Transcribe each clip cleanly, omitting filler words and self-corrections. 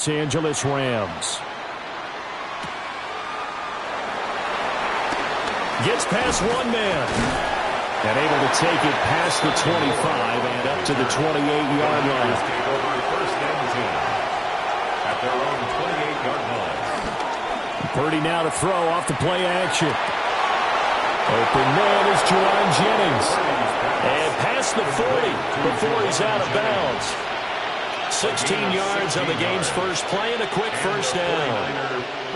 Los Angeles Rams. Gets past one man. And able to take it past the 25 and up to the 28-yard line. First and 10 at their own 28-yard line. Purdy now to throw off the play action. Open man is Juwan Jennings. And past the 40 before he's out of bounds. 16 yards on the game's first play and a quick first down.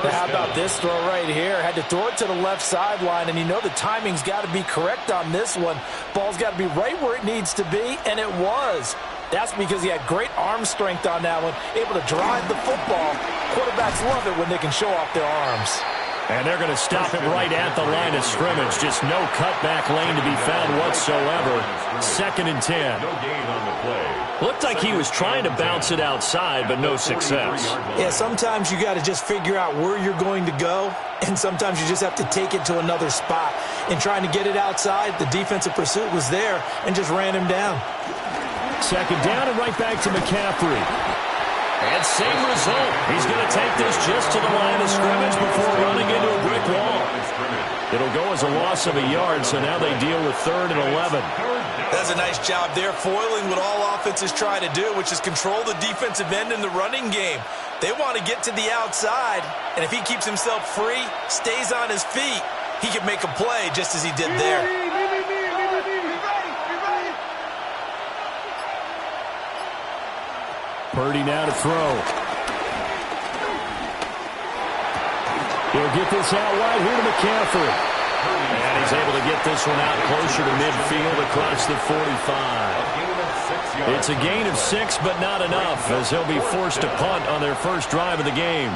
Now how about this throw right here? Had to throw it to the left sideline, and you know the timing's got to be correct on this one. Ball's got to be right where it needs to be, and it was. That's because he had great arm strength on that one, able to drive the football. Quarterbacks love it when they can show off their arms. And they're going to stop him right at the line of scrimmage. Just no cutback lane to be found whatsoever. 2nd and 10. No gain on the play. Looked like he was trying to bounce it outside, but no success. Yeah, sometimes you got to just figure out where you're going to go, and sometimes you just have to take it to another spot. In trying to get it outside, the defensive pursuit was there and just ran him down. 2nd down and right back to McCaffrey. And same result. He's going to take this just to the line of scrimmage before running into a brick wall. It'll go as a loss of a yard, so now they deal with 3rd and 11. That's a nice job there, foiling what all offenses try to do, which is control the defensive end in the running game. They want to get to the outside, and if he keeps himself free, stays on his feet, he can make a play just as he did there. Purdy now to throw. He'll get this out wide here to McCaffrey. And he's able to get this one out closer to midfield across the 45. It's a gain of 6, but not enough, as he'll be forced to punt on their first drive of the game.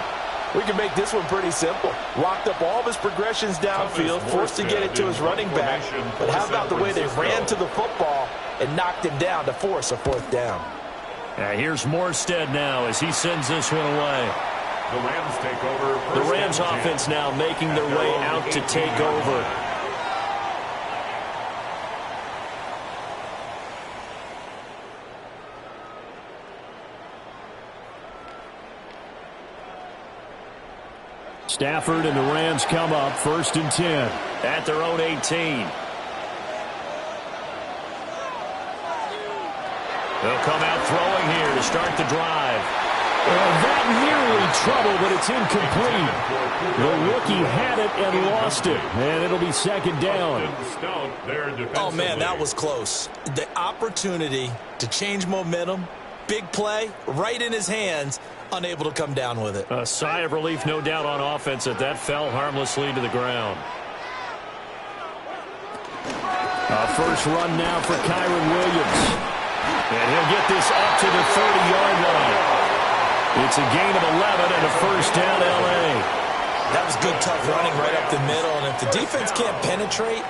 We can make this one pretty simple. Locked up all of his progressions downfield, forced to get it to his running back. But how about the way they ran to the football and knocked him down to force a 4th down? Here's Morstead now as he sends this one away. The Rams take over. The Rams offense now making their way out to take over. Stafford and the Rams come up 1st and 10 at their own 18. They'll come out throwing here to start the drive. That nearly trouble, but it's incomplete. The rookie had it and lost it, and it'll be 2nd down. Oh, man, that was close. The opportunity to change momentum, big play, right in his hands, unable to come down with it. A sigh of relief, no doubt, on offense that fell harmlessly to the ground. A first run now for Kyren Williams. And he'll get this up to the 30-yard line. It's a gain of 11 and a first down, L.A. That was good, tough running right up the middle. And if the defense can't penetrate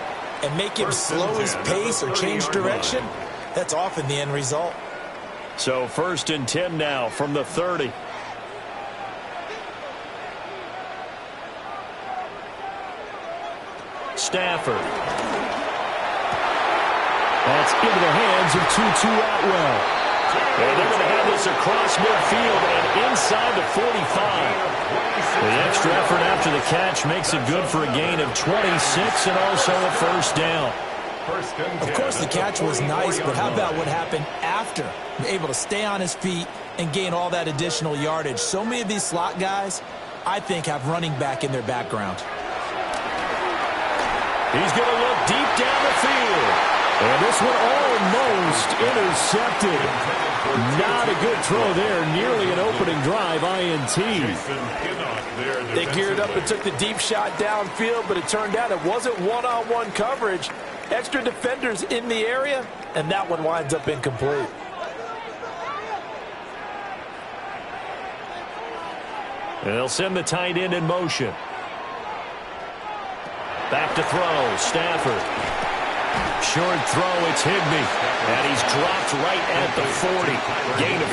and make him slow his pace or change direction, that's often the end result. So 1st and 10 now from the 30. Stafford. That's into the hands of Tutu Atwell. And they're going to have this across midfield and inside the 45. The extra effort after the catch makes it good for a gain of 26 and also a first down. Of course, the catch was nice, but how about what happened after? Able to stay on his feet and gain all that additional yardage. So many of these slot guys, I think, have running back in their background. He's going to look deep down the field. And this one almost intercepted. Not a good throw there. Nearly an opening drive, INT. They geared up and took the deep shot downfield, but it turned out it wasn't one-on-one coverage. Extra defenders in the area, and that one winds up incomplete. And they'll send the tight end in motion. Back to throw, Stafford. Short throw, it's Higbee. And he's dropped right at the 40. Gain of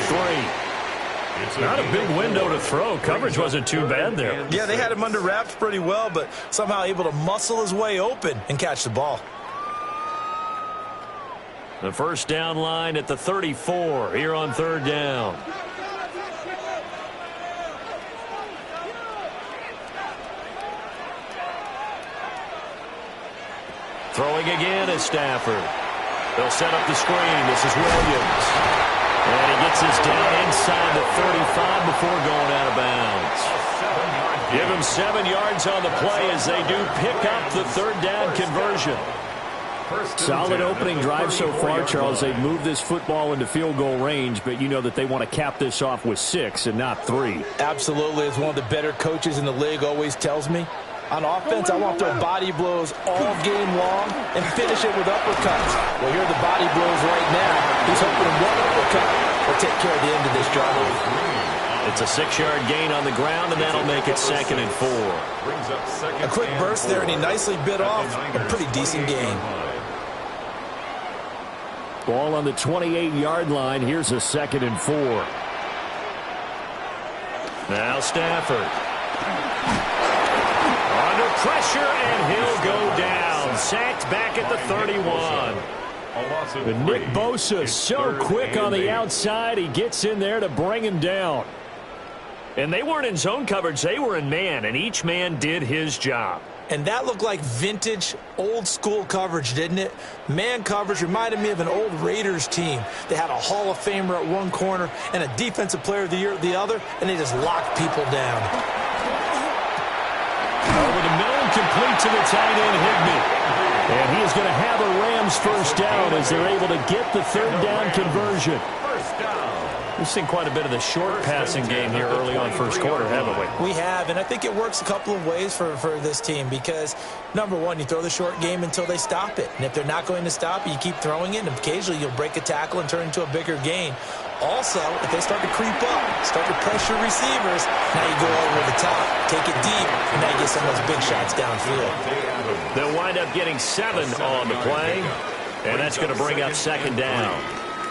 3. Not a big window to throw. Coverage wasn't too bad there. Yeah, they had him under wraps pretty well, but somehow able to muscle his way open and catch the ball. The first down line at the 34 here on 3rd down. Throwing again is Stafford. They'll set up the screen. This is Williams. And he gets us down inside the 35 before going out of bounds. Give him 7 yards on the play as they do pick up the third down conversion. Solid opening drive so far, Charles. They've moved this football into field goal range, but you know that they want to cap this off with 6 and not 3. Absolutely. As one of the better coaches in the league always tells me, on offense, I want to throw body blows all game long and finish it with uppercuts. Well, here are the body blows right now. He's hoping one uppercut will take care of the end of this drive. It's a 6-yard gain on the ground, and that'll make it 2nd and 4. A quick burst there, and he nicely bit off a pretty decent gain. Ball on the 28-yard line. Here's a 2nd and 4. Now Stafford. Under pressure, and he'll go down. Sacked back at the 31. But Nick Bosa so quick on the outside. He gets in there to bring him down. And they weren't in zone coverage. They were in man, and each man did his job. And that looked like vintage, old-school coverage, didn't it? Man coverage reminded me of an old Raiders team. They had a Hall of Famer at one corner and a Defensive Player of the Year at the other, and they just locked people down. Over the middle and complete to the tight end, Higbee. And he is going to have a Rams first down as they're able to get the third down conversion. We've seen quite a bit of the short passing game here early on first quarter, haven't we? We have, and I think it works a couple of ways for this team because, number one, you throw the short game until they stop it. And if they're not going to stop it, you keep throwing it, and occasionally you'll break a tackle and turn into a bigger gain. Also, if they start to creep up, start to pressure receivers, now you go over the top, take it deep, and now you get some of those big shots downfield. They'll wind up getting 7 on the play, and that's going to bring up 2nd down.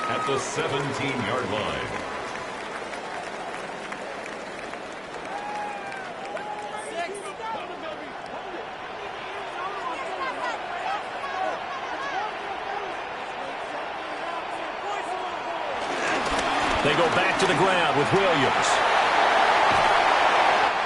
At the 17-yard line. They go back to the ground with Williams.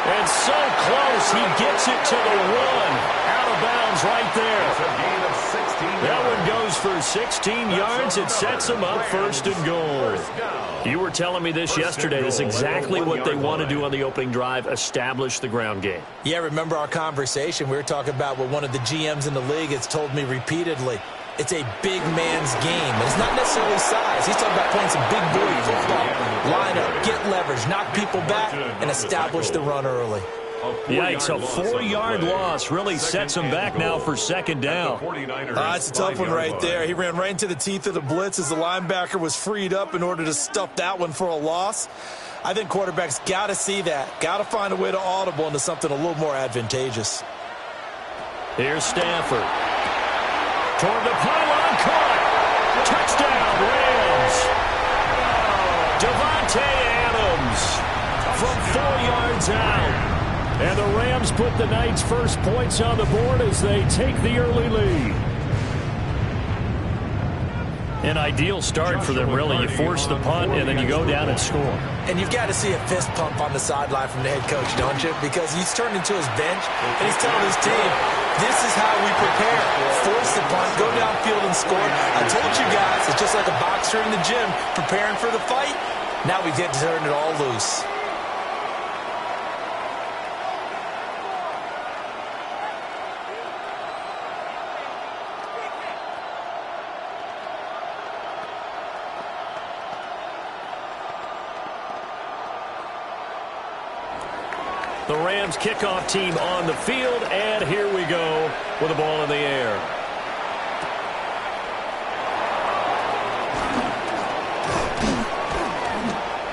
And so close, he gets it to the 1. Out of bounds right there. It's a gain of 16 yards. That one goes for 16 yards. It sets them up 1st and goal. You were telling me this yesterday. This is exactly what they want to do on the opening drive, establish the ground game. Yeah, remember our conversation? We were talking about what one of the GMs in the league has told me repeatedly. It's a big man's game. And it's not necessarily size. He's talking about playing some big boy football. Line up, get leverage, knock people back, and establish the run early. Yikes, a 4-yard loss really sets him back now for 2nd down. It's a tough one right there. He ran right into the teeth of the blitz as the linebacker was freed up in order to stuff that one for a loss. I think quarterbacks got to see that. Got to find a way to audible into something a little more advantageous. Here's Stafford. Toward the pylon, caught. Touchdown, Rams. Devontae Adams from 4 yards out. And the Rams put the Knights' first points on the board as they take the early lead. An ideal start for them, really. You force the punt, and then you go down and score. And you've got to see a fist pump on the sideline from the head coach, don't you? Because he's turned into his bench, and he's telling his team, this is how we prepare. Force the punt, go downfield and score. I told you guys, it's just like a boxer in the gym preparing for the fight. Now we get to turn it all loose. The Rams kickoff team on the field, and here we go with the ball in the air.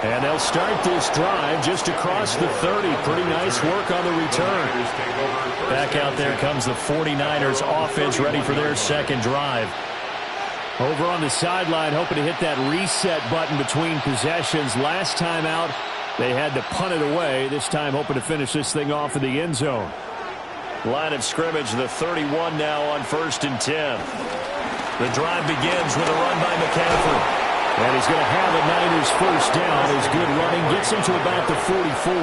And they'll start this drive just across the 30. Pretty nice work on the return. Back out there comes the 49ers offense ready for their 2nd drive. Over on the sideline, hoping to hit that reset button between possessions. Last time out, they had to punt it away. This time hoping to finish this thing off in the end zone. Line of scrimmage, the 31 now on 1st and 10. The drive begins with a run by McCaffrey. And he's going to have a Niners first down. His good running gets him to about the 44.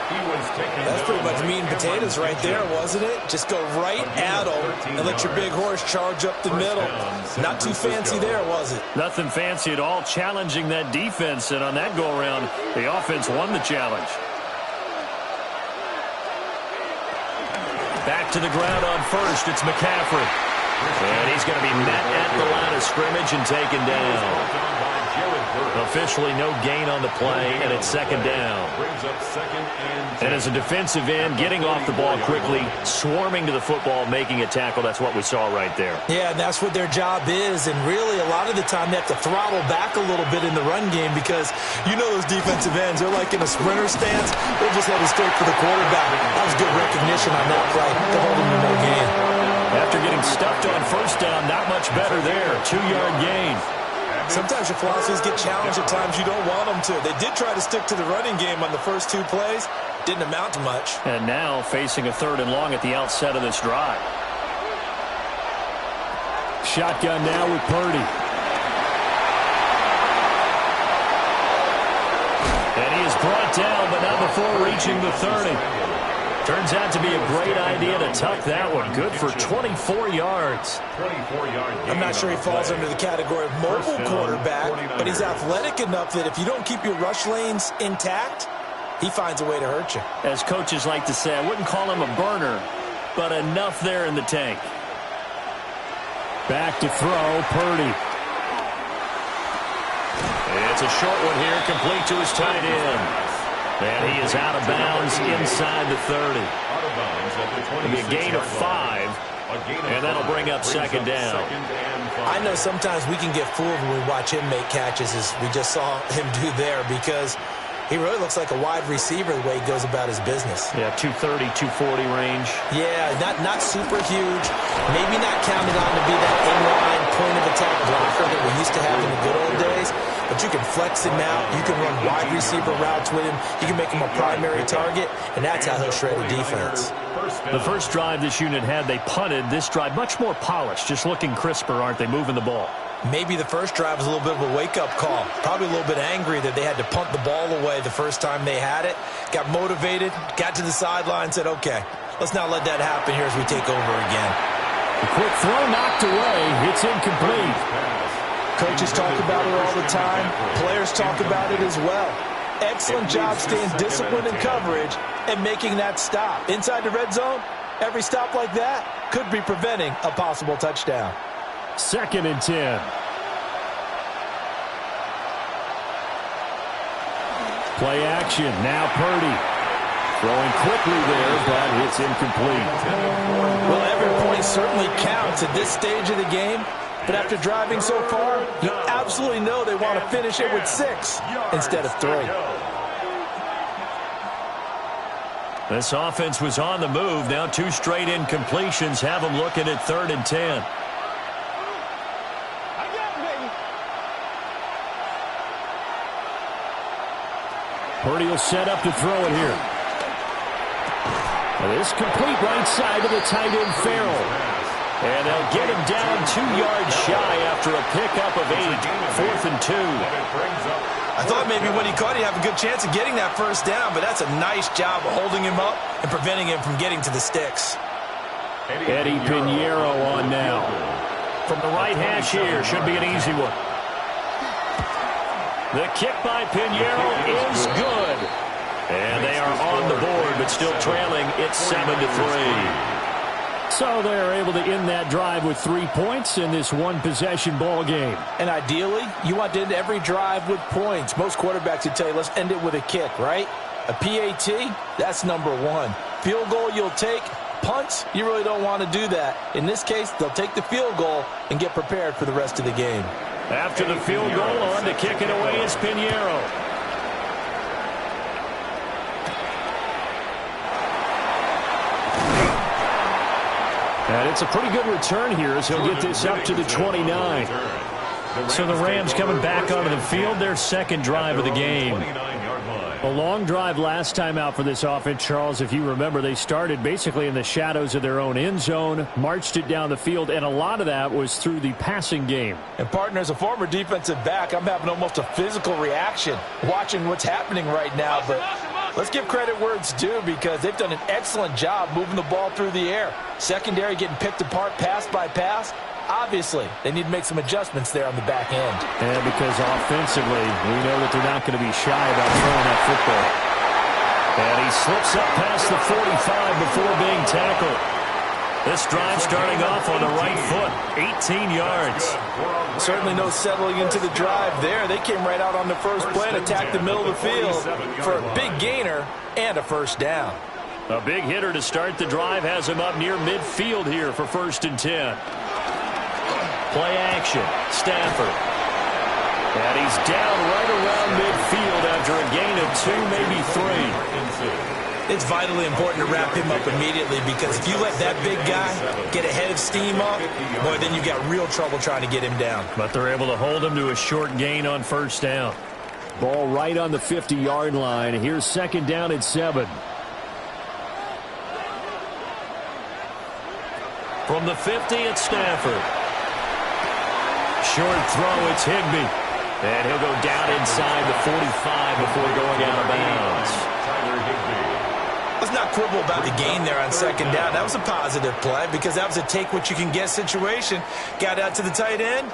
That's pretty much meat and potatoes right there, wasn't it? Just go right at them and let your big horse charge up the middle. Not too fancy there, was it? Nothing fancy at all, challenging that defense. And on that go-around, the offense won the challenge. Back to the ground on first. It's McCaffrey. And he's going to be met at the line of scrimmage and taken down. Officially no gain on the play, and it's second down. And as a defensive end, getting off the ball quickly, swarming to the football, making a tackle, that's what we saw right there. Yeah, and that's what their job is, and really a lot of the time they have to throttle back a little bit in the run game because you know those defensive ends, they're like in a sprinter stance, they're just headed straight for the quarterback. That was good recognition on that play to hold him to no gain. After getting stuffed on first down, not much better there. 2-yard gain. Sometimes your philosophies get challenged at times you don't want them to. They did try to stick to the running game on the first 2 plays. Didn't amount to much. And now facing a 3rd and long at the outset of this drive. Shotgun now with Purdy. And he is brought down, but not before reaching the 30. Turns out to be a great idea to tuck that one. Good for 24 yards. I'm not sure he falls under the category of mobile quarterback, but he's athletic enough that if you don't keep your rush lanes intact, he finds a way to hurt you. As coaches like to say, I wouldn't call him a burner, but enough there in the tank. Back to throw, Purdy. It's a short one here, complete to his tight end. And he is out of bounds inside the 30. It'll be a gain of 5, and that'll bring up second down. I know sometimes we can get fooled when we watch him make catches, as we just saw him do there, because he really looks like a wide receiver the way he goes about his business. Yeah, 230, 240 range. Yeah, not super huge. Maybe not counted on to be that inline point-of-attack blocker that we used to have in the good old days. But you can flex him out. You can run wide receiver routes with him. You can make him a primary target, and that's how he'll shred a defense. The first drive this unit had, they punted. This drive, much more polished, just looking crisper, aren't they, moving the ball? Maybe the first drive was a little bit of a wake-up call. Probably a little bit angry that they had to punt the ball away the first time they had it. Got motivated, got to the sideline, said, okay, let's not let that happen here as we take over again. A quick throw knocked away. It's incomplete. Coaches talk about it all the time. Players talk about it as well. Excellent job staying disciplined in coverage and making that stop. Inside the red zone, every stop like that could be preventing a possible touchdown. 2nd and 10. Play action. Now Purdy. Throwing quickly there, but it's incomplete. Well, every point certainly counts at this stage of the game. But after driving so far, you absolutely know they want to finish it with 6 instead of 3. This offense was on the move. Now 2 straight incompletions have them looking at 3rd and 10. Purdy will set up to throw it here. This complete right side to the tight end Farrell. And they'll get him down 2 yards shy after a pickup of 8. 4th and 2. I thought maybe when he caught it, he'd have a good chance of getting that first down, but that's a nice job of holding him up and preventing him from getting to the sticks. Eddie Pinheiro on now. From the right hash here, should be an easy one. The kick by Pinheiro is good. And they are on the board, but still trailing. It's 7-3. So they're able to end that drive with 3 points in this one-possession ball game. And ideally, you want to end every drive with points. Most quarterbacks would tell you, let's end it with a kick, right? A PAT, that's number 1. Field goal you'll take. Punts, you really don't want to do that. In this case, they'll take the field goal and get prepared for the rest of the game. After the field goal, on to kick it away is Pinheiro. And it's a pretty good return here as he'll get this up to the 29. So the Rams coming back onto the field, their 2nd drive of the game. A long drive last time out for this offense, Charles. If you remember, they started basically in the shadows of their own end zone, marched it down the field, and a lot of that was through the passing game. And, partner, as a former defensive back, I'm having almost a physical reaction watching what's happening right now. But Let's give credit where it's due because they've done an excellent job moving the ball through the air. Secondary getting picked apart pass by pass. Obviously, they need to make some adjustments there on the back end. And because offensively, we know that they're not going to be shy about throwing that football. And he slips up past the 45 before being tackled. This drive starting off on the right foot, 18 yards. Certainly no settling into the drive there. They came right out on the first play and attacked the middle of the field for a big gainer and a first down. A big hitter to start the drive has him up near midfield here for 1st and 10. Play action, Stafford. And he's down right around midfield after a gain of 2, maybe 3. It's vitally important to wrap him up immediately because if you let that big guy get a head of steam up, boy, then you've got real trouble trying to get him down. But they're able to hold him to a short gain on 1st down. Ball right on the 50-yard line. Here's 2nd down and 7. From the 50, it's Stafford. Short throw, it's Higbee. And he'll go down inside the 45 before going out of bounds. Let's not quibble about the gain there on 2nd down. That was a positive play because that was a take-what-you-can-get situation. Got out to the tight end.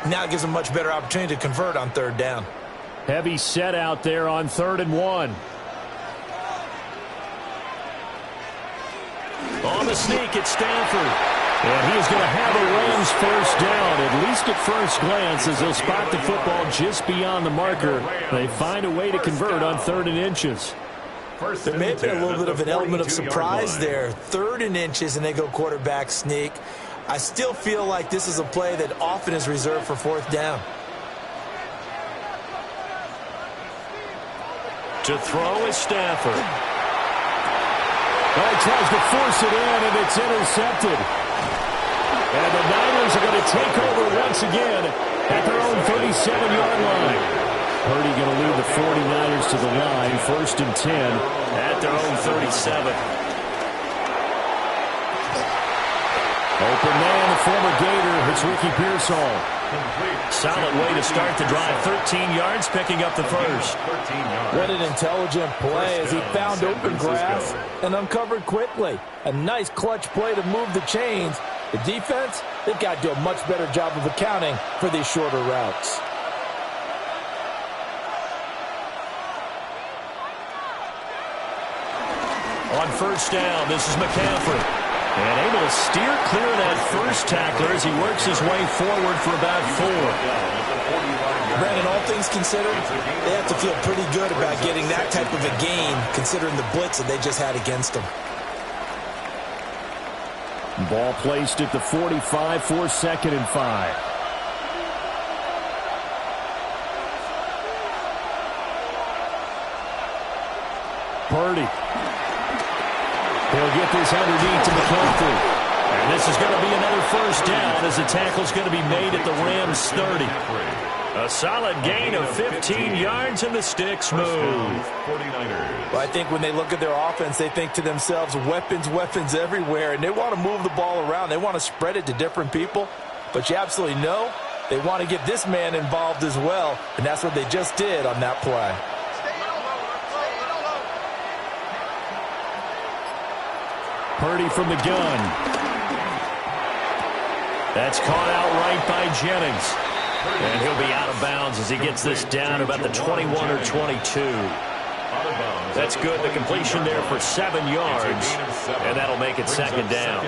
Now it gives them a much better opportunity to convert on 3rd down. Heavy set out there on 3rd and 1. On the sneak, it's Stafford. And he's going to have a Rams first down, at least at first glance, as they'll spot the football just beyond the marker. They find a way to convert on 3rd and inches. There may have been a little bit of an element of surprise there. 3rd and inches, and they go quarterback sneak. I still feel like this is a play that often is reserved for 4th down. To throw is Stafford. He tries to force it in, and it's intercepted. And the Niners are going to take over once again at their own 37-yard line. Purdy going to lead the 49ers to the line, 1st and 10 at their own 37. Open man, the former Gator. It's Ricky Pearsall. Solid way to start the drive. 13 yards, picking up the first. What an intelligent play as he found open grass and uncovered quickly. A nice clutch play to move the chains. The defense, they've got to do a much better job of accounting for these shorter routes. On 1st down, this is McCaffrey. And able to steer clear of that first tackler as he works his way forward for about 4. Brandon, all things considered, they have to feel pretty good about getting that type of a gain considering the blitz that they just had against them. Ball placed at the 45 for 2nd and 5. Purdy. He'll get this underneath to McCaffrey. And this is going to be another first down as the tackle's going to be made at the Rams 30. A solid gain of 15 yards and the sticks move. Well, I think when they look at their offense, they think to themselves, weapons, weapons everywhere. And they want to move the ball around. They want to spread it to different people. But you absolutely know they want to get this man involved as well. And that's what they just did on that play. Purdy from the gun. That's caught out right by Jennings. And he'll be out of bounds as he gets this down about the 21 or 22. That's good. The completion there for 7 yards. And that'll make it 2nd down.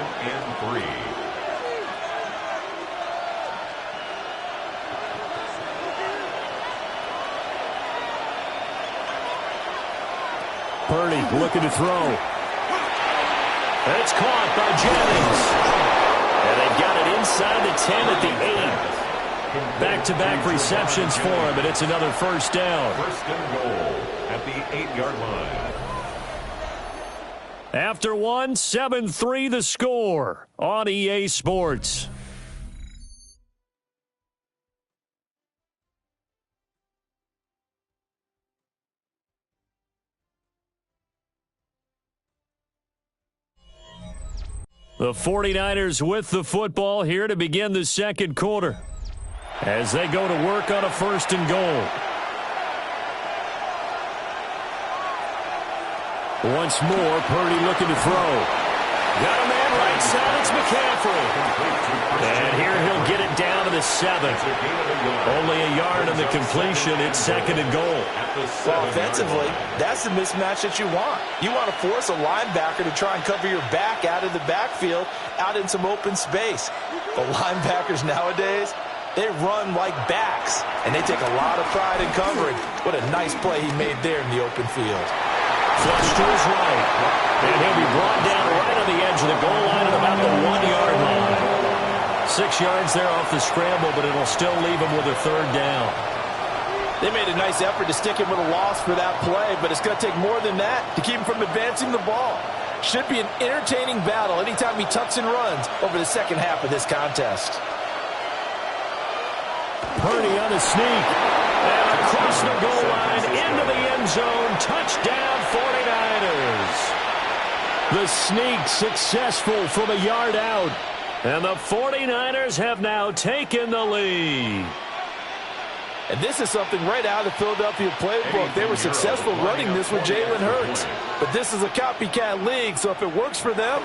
Purdy looking to throw. It's caught by Jennings. And they've got it inside the 10 at the 8. Back-to-back receptions for him, and it's another first down. 1st and goal at the 8-yard line. After 1, 7-3 the score on EA Sports. The 49ers with the football here to begin the 2nd quarter as they go to work on a 1st and goal. Once more, Purdy looking to throw. Got a man right side. It's McCaffrey. And here he'll get it down to the 7. Only a yard on the completion. It's 2nd and goal. Well, offensively, that's the mismatch that you want. You want to force a linebacker to try and cover your back out of the backfield, out in some open space. The linebackers nowadays, they run like backs, and they take a lot of pride in covering. What a nice play he made there in the open field. Flush to his right. And he'll be brought down right on the edge of the goal line at about the 1-yard line. 6 yards there off the scramble, but it'll still leave him with a 3rd down. They made a nice effort to stick him with a loss for that play, but it's going to take more than that to keep him from advancing the ball. Should be an entertaining battle anytime he tucks and runs over the second half of this contest. Purdy on the sneak. And across the goal line, into the end zone. Touchdown, 49ers. The sneak successful from a yard out. And the 49ers have now taken the lead. And this is something right out of the Philadelphia playbook. They were successful running this with Jalen Hurts. But this is a copycat league, so if it works for them,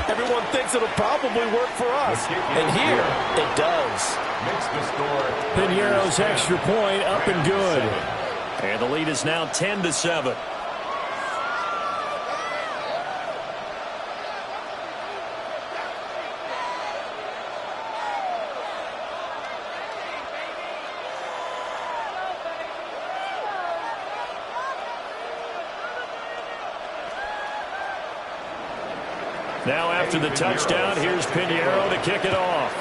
everyone thinks it'll probably work for us. And here, it does. Piñeiro's extra point up and good. And the lead is now 10-7. Now after the touchdown, here's Piñeiro to kick it off.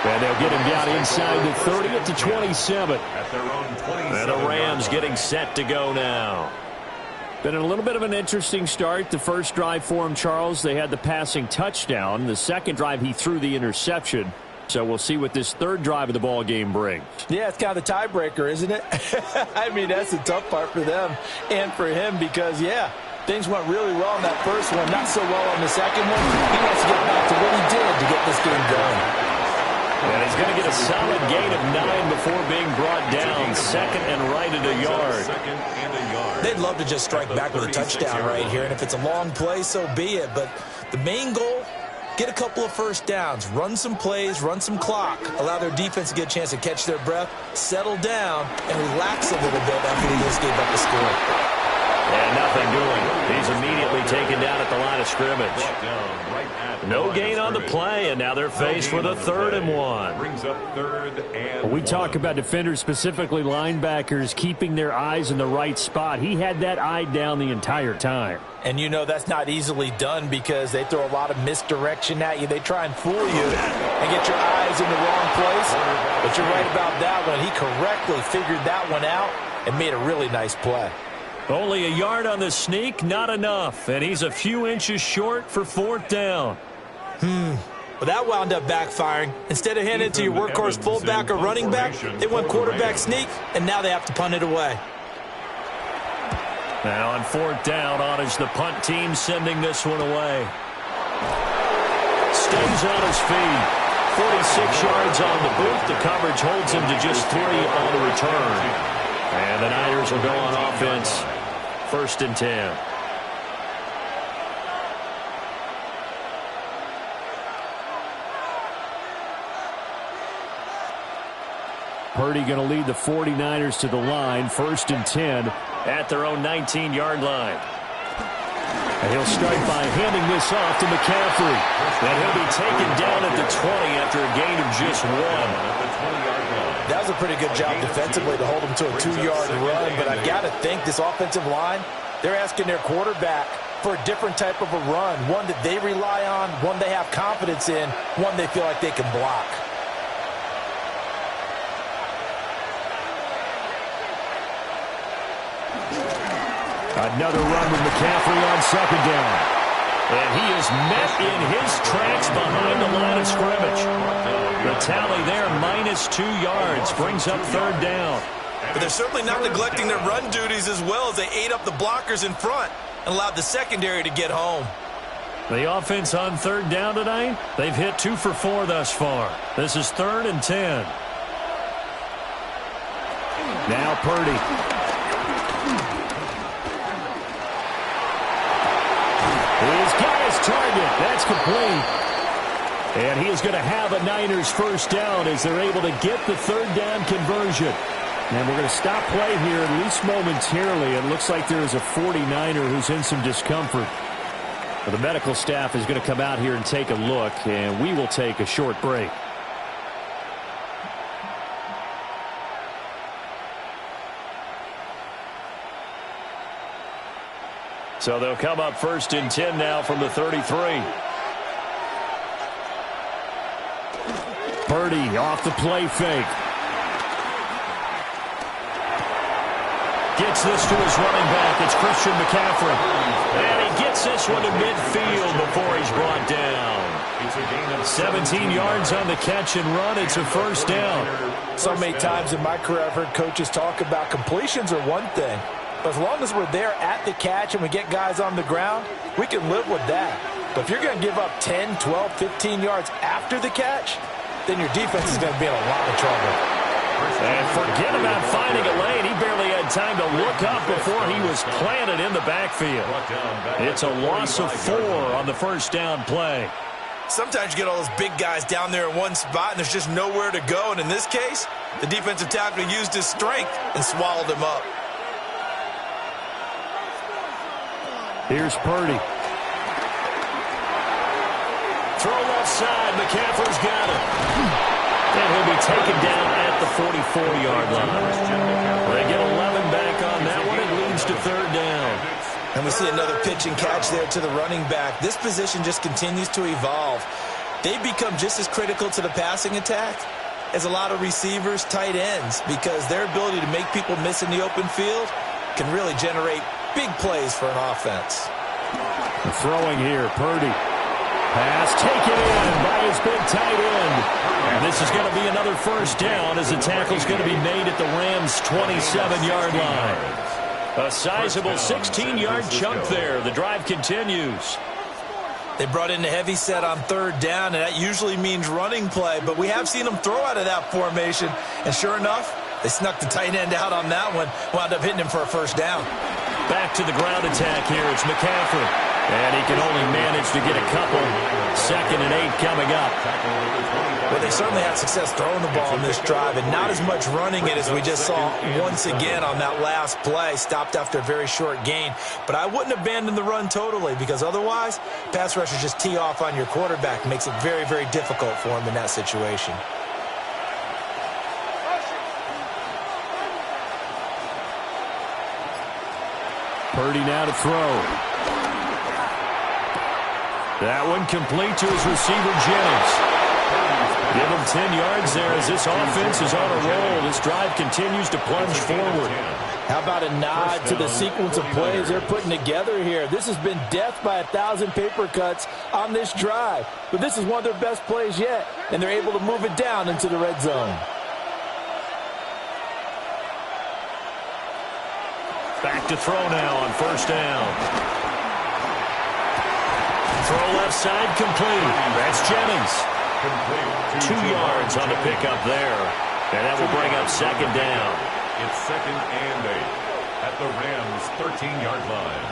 And they'll get him down inside the 30 at the 27. And the Rams getting set to go now. Been a little bit of an interesting start. The first drive for him, Charles, they had the passing touchdown. The second drive, he threw the interception. So we'll see what this third drive of the ball game brings. Yeah, it's kind of the tiebreaker, isn't it? I mean, that's the tough part for them and for him because, yeah, things went really well in that first one, not so well on the second one. He wants to get back to what he did to get this game going. And he's going to get a solid gain of 9 before being brought down. 2nd and right at a yard. They'd love to just strike back with a touchdown right here, and if it's a long play, so be it. But the main goal, get a couple of first downs, run some plays, run some clock, allow their defense to get a chance to catch their breath, settle down, and relax a little bit after they just gave up the score. And nothing doing. He's immediately taken down at the line of scrimmage. No gain on the play, and now they're faced with a 3rd and 1. Brings up 3rd and we talk about defenders, specifically linebackers, keeping their eyes in the right spot. He had that eye down the entire time. And you know that's not easily done because they throw a lot of misdirection at you. They try and fool you and get your eyes in the wrong place. But you're right about that one. He correctly figured that one out and made a really nice play. Only a yard on the sneak, not enough. And he's a few inches short for 4th down. Well, that wound up backfiring. Instead of handing it to your workhorse fullback or running back, they went quarterback sneak, and now they have to punt it away. Now on 4th down, on is the punt team sending this one away. Stays on his feet. 46 yards on the boot. The coverage holds him to just 3 on the return. And the Niners will go on offense. 1st and 10. Purdy going to lead the 49ers to the line. 1st and 10 at their own 19-yard line. And he'll start by handing this off to McCaffrey. And he'll be taken down at the 20 after a gain of just 1. That was a pretty good job defensively to hold him to a 2-yard run, but I've got to think this offensive line, they're asking their quarterback for a different type of a run, one that they rely on, one they have confidence in, one they feel like they can block. Another run with McCaffrey on 2nd down. And he is met in his tracks behind the line of scrimmage. The tally there, -2 yards, brings up 3rd down. But they're certainly not neglecting their run duties as well as they ate up the blockers in front and allowed the secondary to get home. The offense on 3rd down tonight, they've hit 2 for 4 thus far. This is 3rd and 10. Now Purdy. He's got his target. That's complete. And he is going to have a Niners first down as they're able to get the third down conversion. And we're going to stop play here, at least momentarily. It looks like there is a 49er who's in some discomfort. Well, the medical staff is going to come out here and take a look, and we will take a short break. So they'll come up first and 10 now from the 33. Purdy off the play fake. Gets this to his running back. It's Christian McCaffrey. And he gets this one to midfield before he's brought down. 17 yards on the catch and run. It's a first down. So many times in my career I've heard coaches talk about completions are one thing. But as long as we're there at the catch and we get guys on the ground, we can live with that. But if you're going to give up 10, 12, 15 yards after the catch, then your defense is going to be in a lot of trouble. And forget about finding a lane. He barely had time to look up before he was planted in the backfield. It's a loss of 4 on the first down play. Sometimes you get all those big guys down there in one spot and there's just nowhere to go. And in this case, the defensive tackle used his strength and swallowed him up. Here's Purdy. Throw left side. McCaffrey's got it. And he'll be taken down at the 44-yard line. They get 11 back on that one. It leads to third down. And we see another pitch and catch there to the running back. This position just continues to evolve. They become just as critical to the passing attack as a lot of receivers, tight ends, because their ability to make people miss in the open field can really generate big plays for an offense. Throwing here, Purdy. Pass taken in by his big tight end. And this is going to be another first down as the tackle's going to be made at the Rams' 27-yard line. A sizable 16-yard chunk there. The drive continues. They brought in the heavy set on third down, and that usually means running play, but we have seen them throw out of that formation. And sure enough, they snuck the tight end out on that one, wound up hitting him for a first down. Back to the ground attack here. It's McCaffrey. And he can only manage to get a couple. 2nd and 8 coming up. Well, they certainly had success throwing the ball in this drive, and not as much running it as we just saw once again on that last play. Stopped after a very short gain. But I wouldn't abandon the run totally, because otherwise, pass rushers just tee off on your quarterback. Makes it very, very difficult for him in that situation. Purdy now to throw. That one complete to his receiver, Jennings. Give him 10 yards there as this offense is on a roll. This drive continues to plunge forward. How about a nod to the sequence of plays they're putting together here? This has been death by 1,000 paper cuts on this drive. But this is one of their best plays yet, and they're able to move it down into the red zone. Back to throw now on first down. Throw left side complete. That's Jennings. 2 yards on the pickup there. And that will bring up second down. It's 2nd and 8 at the Rams' 13-yard line.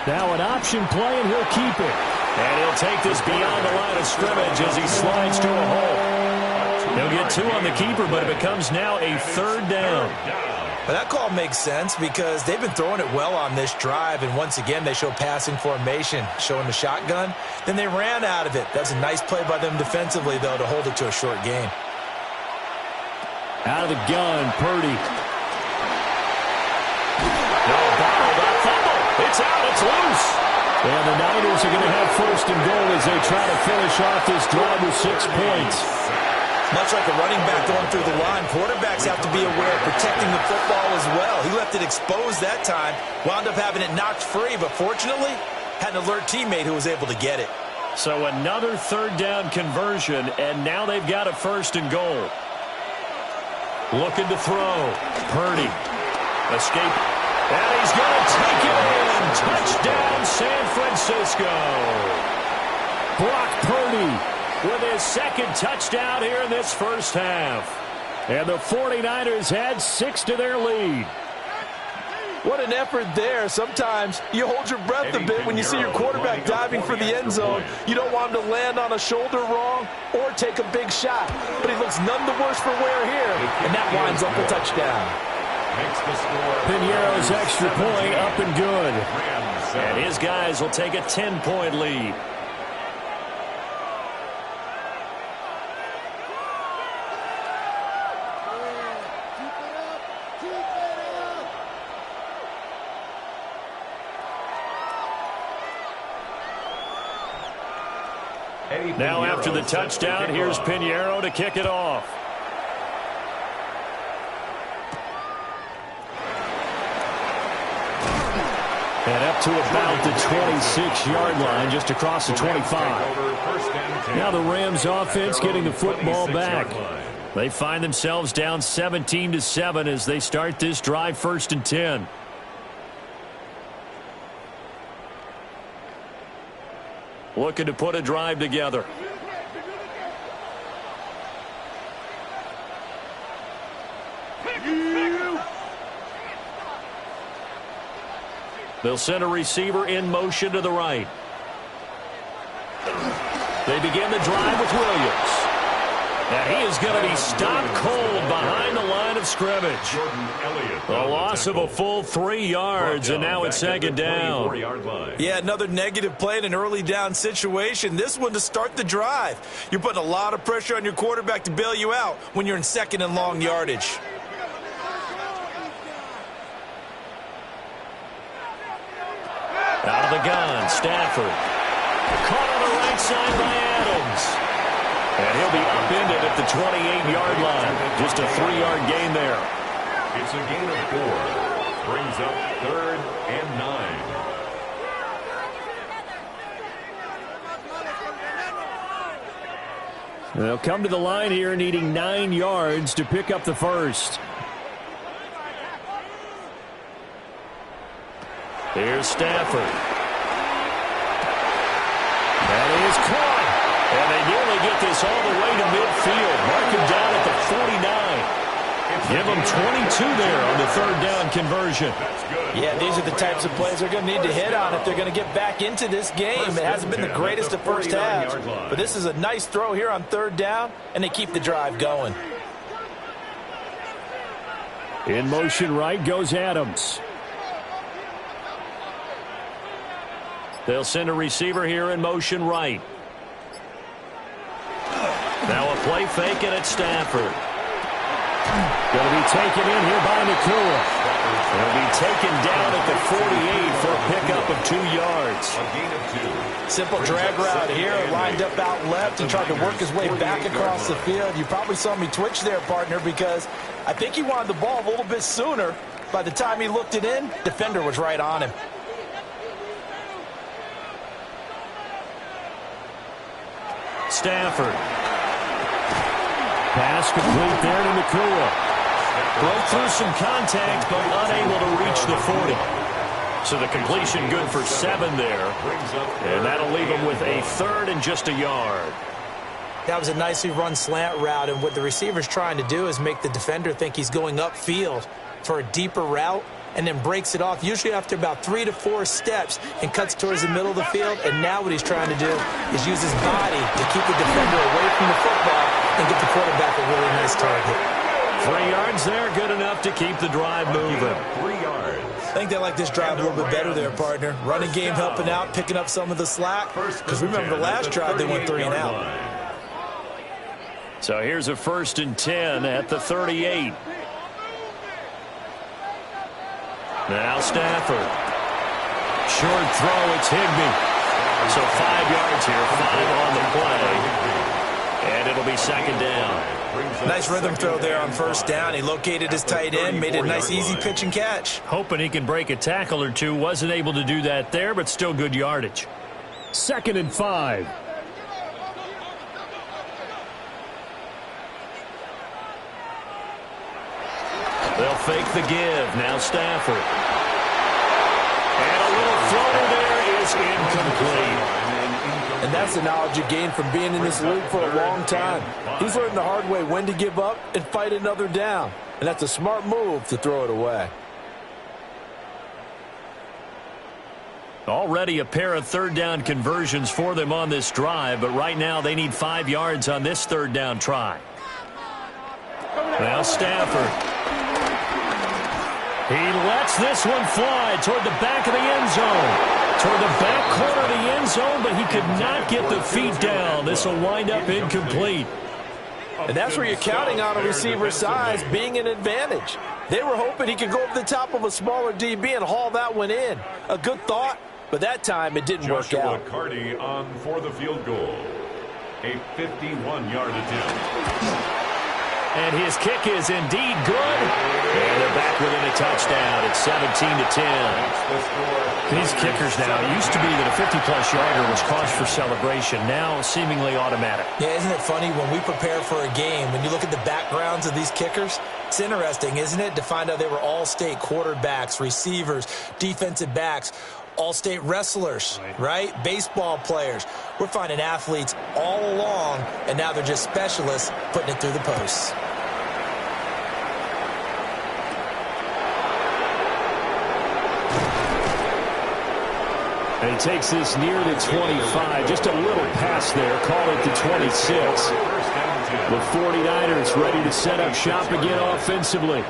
Now an option play, and he'll keep it. And he'll take this beyond the line of scrimmage as he slides to a hole. He'll get 2 on the keeper, but it becomes now a third down. But that call makes sense because they've been throwing it well on this drive, and once again they show passing formation, showing the shotgun. Then they ran out of it. That's a nice play by them defensively, though, to hold it to a short gain. Out of the gun, Purdy. No, bottled fumble. It's out. It's loose. And the Niners are going to have first and goal as they try to finish off this drive with 6 points. Much like a running back going through the line, quarterbacks have to be aware of protecting the football as well. He left it exposed that time, wound up having it knocked free, but fortunately had an alert teammate who was able to get it. So another third down conversion, and now they've got a first and goal. Looking to throw. Purdy. Escape. And he's going to take it in. Touchdown, San Francisco. Brock Purdy With his second touchdown here in this first half. And the 49ers had 6 to their lead. What an effort there. Sometimes you hold your breath a bit when you see your quarterback diving for the end zone. You don't want him to land on a shoulder wrong or take a big shot. But he looks none the worse for wear here. And that winds up a touchdown. Piñeiro's extra point up and good. And his guys will take a 10-point lead. Now after the touchdown, here's Piñeiro to kick it off. And up to about the 26-yard line, just across the 25. Now the Rams offense getting the football back. They find themselves down 17-7 as they start this drive, 1st and 10. Looking to put a drive together. They'll send a receiver in motion to the right. They begin the drive with Williams. And he is going to be stopped cold behind the line of scrimmage. A loss of a full 3 yards, and now it's 2nd down. Yeah, another negative play in an early down situation. This one to start the drive. You're putting a lot of pressure on your quarterback to bail you out when you're in 2nd and long yardage. Out of the gun, Stafford. Caught on the right side by Adams. And he'll be upended at the 28-yard line. Just a 3-yard gain there. It's a gain of 4. Brings up 3rd and 9. They'll come to the line here needing 9 yards to pick up the first. Here's Stafford. That is caught. And they nearly get this all the way to midfield. Mark him down at the 49. Give them 22 there on the 3rd down conversion. Yeah, these are the types of plays they're going to need to hit on if they're going to get back into this game. It hasn't been the greatest of first halves, but this is a nice throw here on 3rd down, and they keep the drive going. In motion right goes Adams. They'll send a receiver here in motion right. Now a play fake, and it's Stafford. Going to be taken in here by Nacua. He'll be taken down at the 48 for a pickup of 2 yards. A gain of 2. Simple drag route here, lined up out left and tried to work his way back across the field. You probably saw me twitch there, partner, because I think he wanted the ball a little bit sooner. By the time he looked it in, defender was right on him. Stafford. Pass complete there to Nacua. Broke through some contact, but unable to reach the 40. So the completion good for 7 there. And that'll leave him with a 3rd and just a yard. That was a nicely run slant route, and what the receiver's trying to do is make the defender think he's going upfield for a deeper route, and then breaks it off, usually after about 3 to 4 steps, and cuts towards the middle of the field. And now what he's trying to do is use his body to keep the defender away from the football and get the quarterback a really nice target. 3 yards there, good enough to keep the drive moving. 3 yards. I think they like this drive a little bit better there, partner. Running game helping out, picking up some of the slack. Because remember the last drive, they went 3 and out. So here's a 1st and 10 at the 38. Now Stafford. Short throw, it's Higbee. So 5 yards here, 5 on the play. And it'll be 2nd down. Nice rhythm throw there on 1st down. He located his tight end, made it a nice easy pitch and catch. Hoping he can break a tackle or two. Wasn't able to do that there, but still good yardage. 2nd and 5. They'll fake the give. Now Stafford. is incomplete. And that's the knowledge you gain from being in this league for a long time. He's learned the hard way when to give up and fight another down. And that's a smart move to throw it away. Already a pair of third down conversions for them on this drive, but right now they need 5 yards on this third down try. Now Stafford. He lets this one fly toward the back of the end zone. Toward the back corner of the end zone, but he could not get the feet down. This will wind up incomplete. And that's where you're counting on a receiver's size being an advantage. They were hoping he could go over the top of a smaller DB and haul that one in. A good thought, but that time it didn't work out. Carty on for the field goal. A 51-yard attempt. And his kick is indeed good. And they're back within a touchdown. It's 17-10. These kickers now, it used to be that a 50-plus yarder was cause for celebration. Now seemingly automatic. Yeah, isn't it funny when we prepare for a game, when you look at the backgrounds of these kickers, it's interesting, isn't it, to find out they were all-state quarterbacks, receivers, defensive backs, all-state wrestlers, right? Baseball players. We're finding athletes all along, and now they're just specialists putting it through the posts. And he takes this near the 25. Just a little pass there. Call it the 26. The 49ers ready to set up shop again offensively.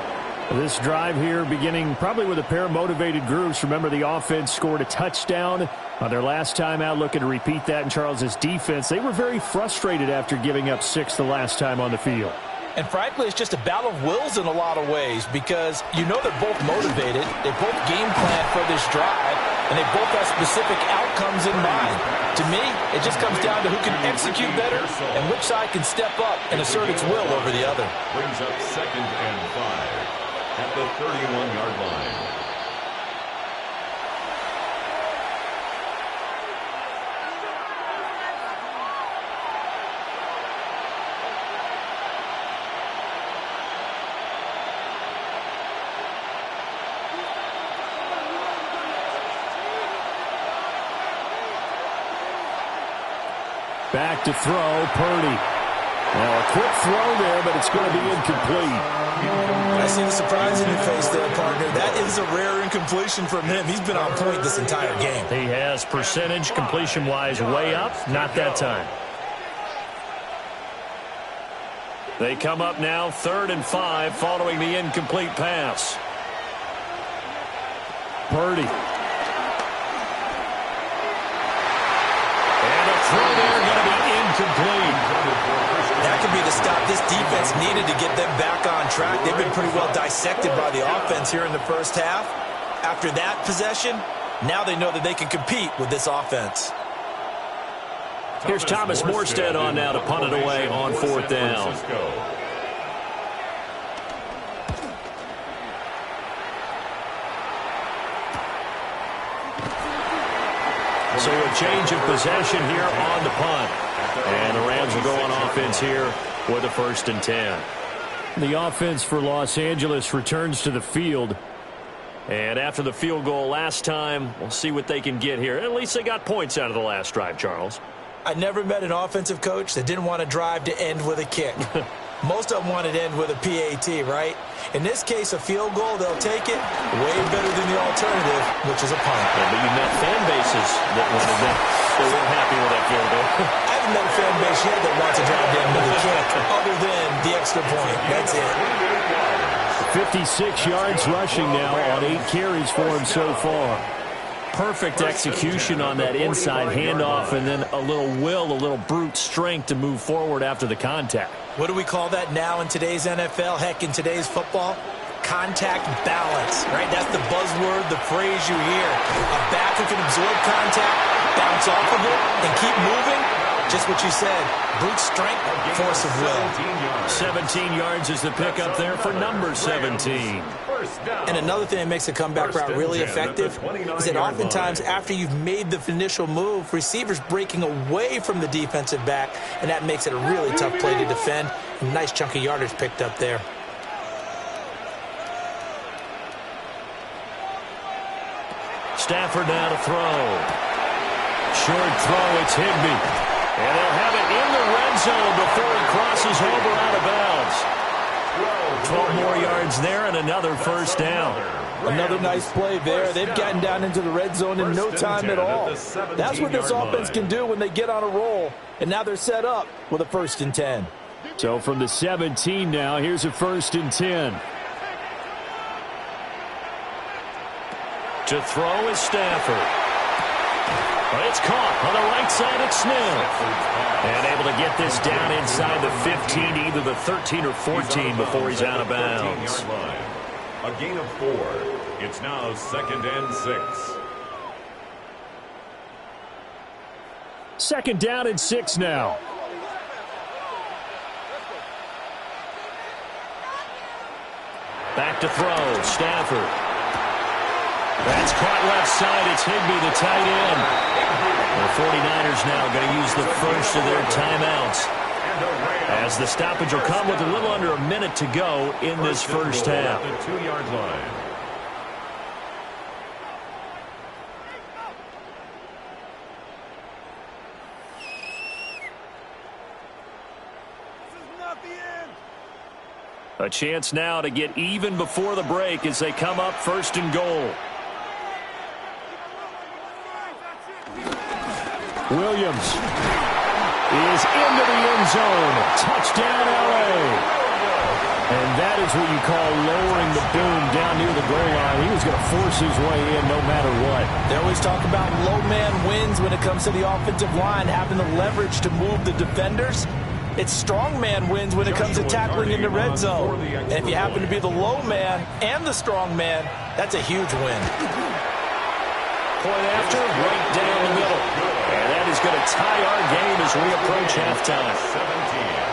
This drive here beginning probably with a pair of motivated groups. Remember, the offense scored a touchdown on their last time out, looking to repeat that in Charles's defense. They were very frustrated after giving up 6 the last time on the field. And frankly, it's just a battle of wills in a lot of ways because you know they're both motivated. They both game plan for this drive, and they both have specific outcomes in mind. To me, it just comes down to who can execute better and which side can step up and assert its will over the other. Brings up 2nd and 5 at the 31-yard line. Back to throw, Purdy. Now a quick throw there, but it's going to be incomplete. I see the surprise in your face there, partner. That is a rare incompletion from him. He's been on point this entire game. He has percentage completion-wise way up. Not that time. They come up now 3rd and 5 following the incomplete pass. Purdy. And a throw there going to be incomplete. That could be the stop this defense needed to get them back on track. They've been pretty well dissected by the offense here in the first half. After that possession, now they know that they can compete with this offense. Here's Thomas Morstead on now to punt it away on 4th down. So a change of possession here on the punt. And the Rams will go on offense here with a 1st and 10. The offense for Los Angeles returns to the field. And after the field goal last time, we'll see what they can get here. At least they got points out of the last drive, Charles. I never met an offensive coach that didn't want to drive to end with a kick. Most of them want it to end with a PAT, right? In this case, a field goal, they'll take it way better than the alternative, which is a punt. Yeah, but you met fan bases that wanted that. They weren't happy with that field goal. I haven't met a fan base yet that wants to drive to end with a kick, other than the extra point. That's it. 56 yards rushing now on 8 carries for him so far. Perfect execution on that inside handoff, and then a little will, a little brute strength to move forward after the contact. What do we call that now in today's NFL? Heck, in today's football? Contact balance, right? That's the buzzword, the phrase you hear. A back who can absorb contact, bounce off of it, and keep moving. Just what you said, brute strength, force of will. 17 yards is the pickup there for number 17. And another thing that makes a comeback route really effective is that oftentimes after you've made the initial move, receivers breaking away from the defensive back, and that makes it a really tough play to defend. A nice chunk of yardage picked up there. Stafford now to throw. Short throw, it's Higbee. And they'll have it in the red zone before he crosses over out of bounds. 12 more yards there and another first down. Another nice play there. They've gotten down into the red zone in no time at all. That's what this offense can do when they get on a roll. And now they're set up with a 1st and 10. So from the 17 now, here's a 1st and 10. To throw is Stafford. But it's caught on the right side at Smith. And able to get this down inside the 15, either the 13 or 14 before he's out of bounds. A gain of 4. It's now 2nd and 6. 2nd down and 6 now. Back to throw, Stafford. That's caught left side. It's Higbee, the tight end. The 49ers now going to use the first of their timeouts, as the stoppage will come with a little under a minute to go in this first half. The 2-yard line. A chance now to get even before the break as they come up 1st and goal. Williams is into the end zone. Touchdown, L.A. And that is what you call lowering the boom down near the goal line. He was going to force his way in no matter what. They always talk about low man wins when it comes to the offensive line, having the leverage to move the defenders. It's strong man wins when it comes to tackling in the red zone. And if you happen to be the low man and the strong man, that's a huge win. Point after, right down the middle. And that is going to tie our game as we approach halftime. 17.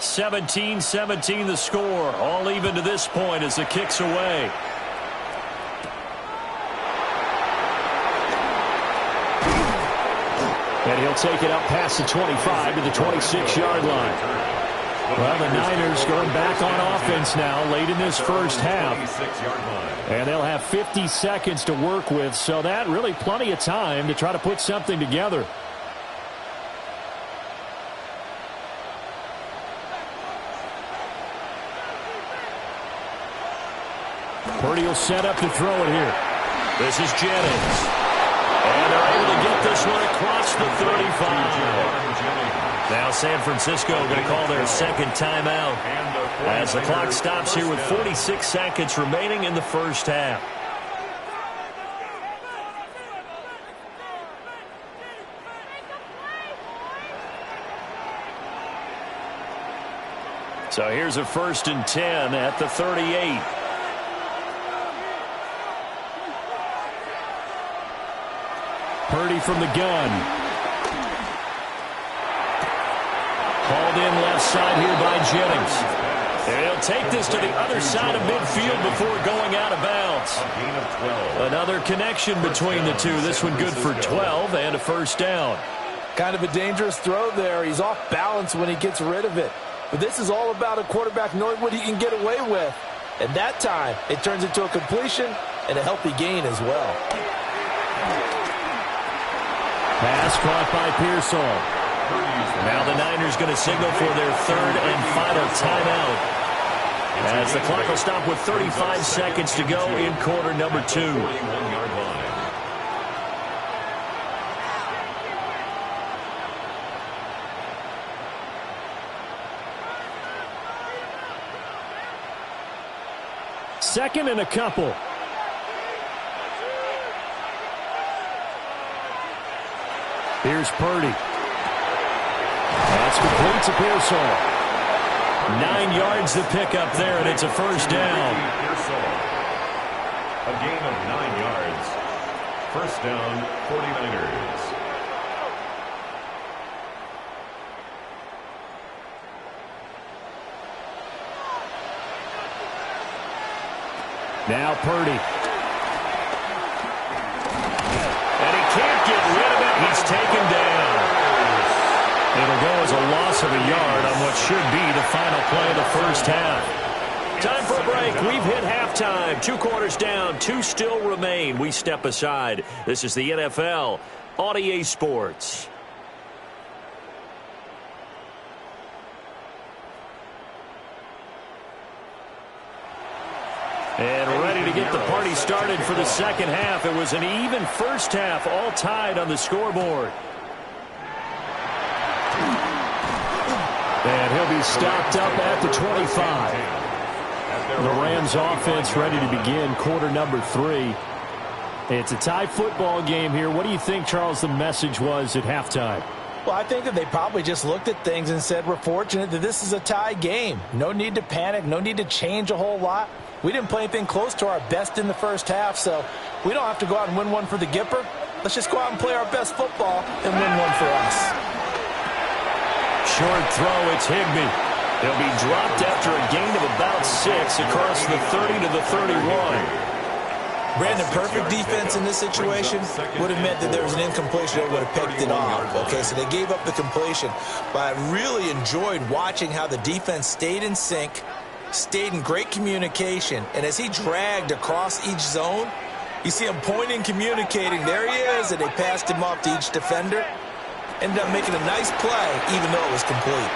(17-17) the score. All even to this point as the kick's away. And he'll take it up past the 25 to the 26-yard line. Well, the Niners going back on offense now late in this first half. And they'll have 50 seconds to work with, so that really plenty of time to try to put something together. Purdy will set up to throw it here. This is Jennings. And they're able to get this one across the 35. Now San Francisco going to call their 2nd timeout as the clock stops here with 46 seconds remaining in the first half. So here's a 1st and 10 at the 38. Purdy from the gun. Called in left side here by Jennings. And he'll take this to the other side of midfield before going out of bounds. Another connection between the two. This one good for 12 and a first down. Kind of a dangerous throw there. He's off balance when he gets rid of it. But this is all about a quarterback knowing what he can get away with. And that time, it turns into a completion and a healthy gain as well. Pass caught by Pearsall. Now the Niners going to signal for their 3rd and final timeout, as the clock will stop with 35 seconds to go in quarter number 2. Second and a couple. Here's Purdy. That's complete to Pearsall. 9 yards to pick up there, and it's a first down. A gain of 9 yards. First down, 49ers. Now Purdy. And he can't get rid of it. He's taken down. It'll go as a loss of a yard on what should be the final play of the first half. Time for a break. We've hit halftime. 2 quarters down. 2 still remain. We step aside. This is the NFL on EA Sports. And ready to get the party started for the second half. It was an even first half, all tied on the scoreboard. And he'll be stopped up at the 25. The Rams offense ready to begin quarter number 3. It's a tie football game here. What do you think, Charles, the message was at halftime? Well, I think that they probably just looked at things and said, we're fortunate that this is a tie game. No need to panic. No need to change a whole lot. We didn't play anything close to our best in the first half, so we don't have to go out and win one for the Gipper. Let's just go out and play our best football and win one for us. Short throw, it's Higbee. He'll be dropped after a gain of about 6 across the 30 to the 31. Brandon, perfect defense in this situation would have meant that there was an incompletion that would have picked it off. Okay, so they gave up the completion. But I really enjoyed watching how the defense stayed in sync, stayed in great communication, and as he dragged across each zone, you see him pointing, communicating. There he is, and they passed him off to each defender. Ended up making a nice play, even though it was complete.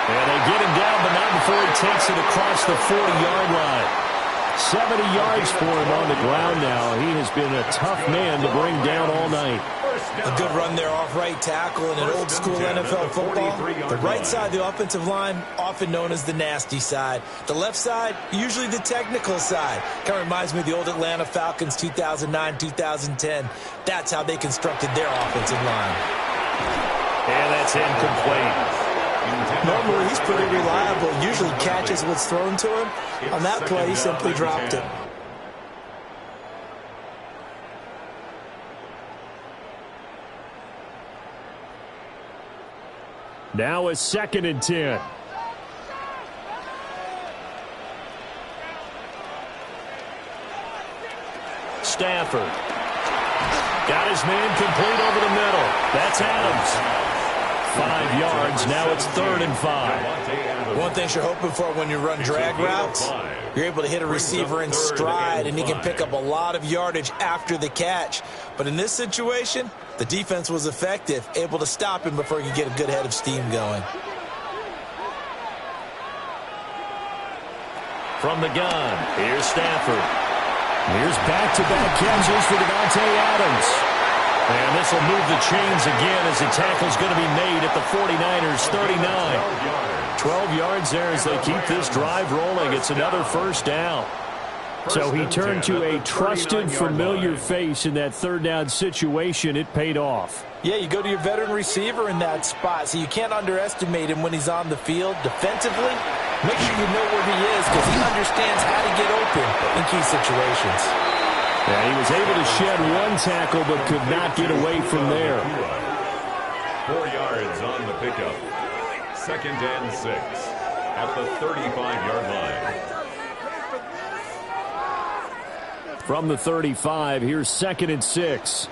And they get him down, but not before he takes it across the 40-yard line. 70 yards for him on the ground now. He has been a tough man to bring down all night. A good run there off right tackle in an old-school NFL football. The right side of the offensive line, often known as the nasty side. The left side, usually the technical side. Kind of reminds me of the old Atlanta Falcons 2009-2010. That's how they constructed their offensive line. And that's incomplete. Normally, he's pretty reliable. Usually catches what's thrown to him. On that play, he simply dropped it. Now a 2nd and 10. Stafford. Got his man complete over the middle. That's Adams. 5 yards. Now it's 3rd and 5. One thing you're hoping for when you run drag routes, you're able to hit a receiver in stride, and he can pick up a lot of yardage after the catch. But in this situation, the defense was effective, able to stop him before he could get a good head of steam going. From the gun, here's Stafford. Here's back-to-back catches for Davante Adams. And this will move the chains again as the tackle's going to be made at the 49ers' 39. 12 yards there as they keep this drive rolling. It's another first down. So he turned to a trusted, familiar face in that 3rd down situation. It paid off. Yeah, you go to your veteran receiver in that spot, so you can't underestimate him when he's on the field. Defensively, make sure you know where he is because he understands how to get open in key situations. Yeah, he was able to shed 1 tackle but could not get away from there. 4 yards on the pickup. 2nd and 6 at the 35-yard line. From the 35, here's 2nd and 6.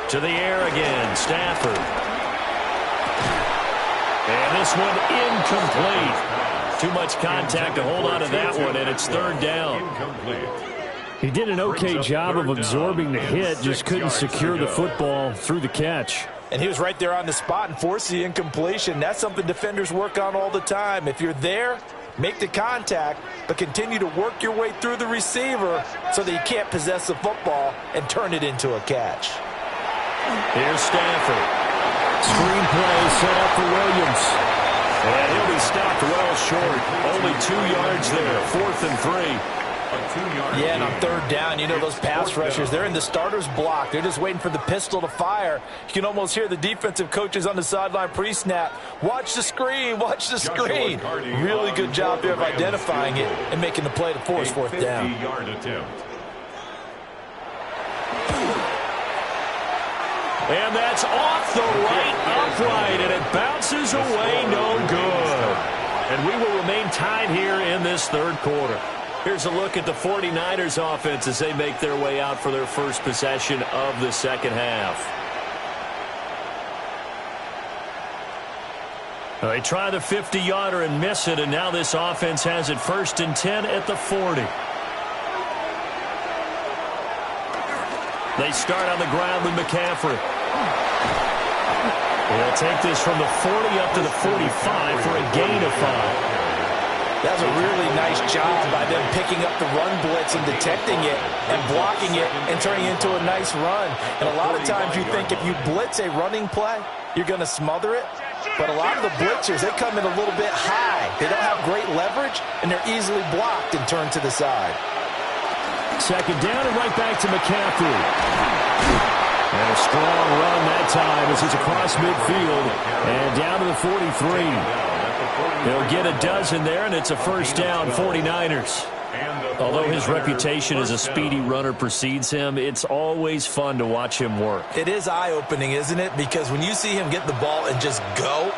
To the air again, Stafford. And this one incomplete. Too much contact to hold on to that one, and it's 3rd down. He did an okay job of absorbing the hit, just couldn't secure the football through the catch. And he was right there on the spot and forced the incompletion. That's something defenders work on all the time. If you're there, make the contact, but continue to work your way through the receiver so that you can't possess the football and turn it into a catch. Here's Stafford. Screen play set up for Williams. And he'll be stopped well short. Only 2 yards there. 4th and 3. Yeah, and on 3rd down, you know those pass rushers, they're in the starter's block. They're just waiting for the pistol to fire. You can almost hear the defensive coaches on the sideline pre-snap. Watch the screen, watch the screen. Really good job there of identifying it and making the play to force 4th down. 50-yard attempt. And that's off the right upright, and it bounces away no good. And we will remain tied here in this third quarter. Here's a look at the 49ers offense as they make their way out for their first possession of the second half. They try the 50-yarder and miss it, and now this offense has it 1st and 10 at the 40. They start on the ground with McCaffrey. They'll take this from the 40 up to the 45 for a gain of 5. That's a really nice job by them picking up the run blitz and detecting it and blocking it and turning it into a nice run. And a lot of times you think if you blitz a running play, you're going to smother it. But a lot of the blitzers, they come in a little bit high. They don't have great leverage, and they're easily blocked and turned to the side. Second down and right back to McCaffrey. And a strong run that time as he's across midfield and down to the 43. They'll get a dozen there, and it's a first down, 49ers. Although his reputation as a speedy runner precedes him, it's always fun to watch him work. It is eye-opening, isn't it? Because when you see him get the ball and just go,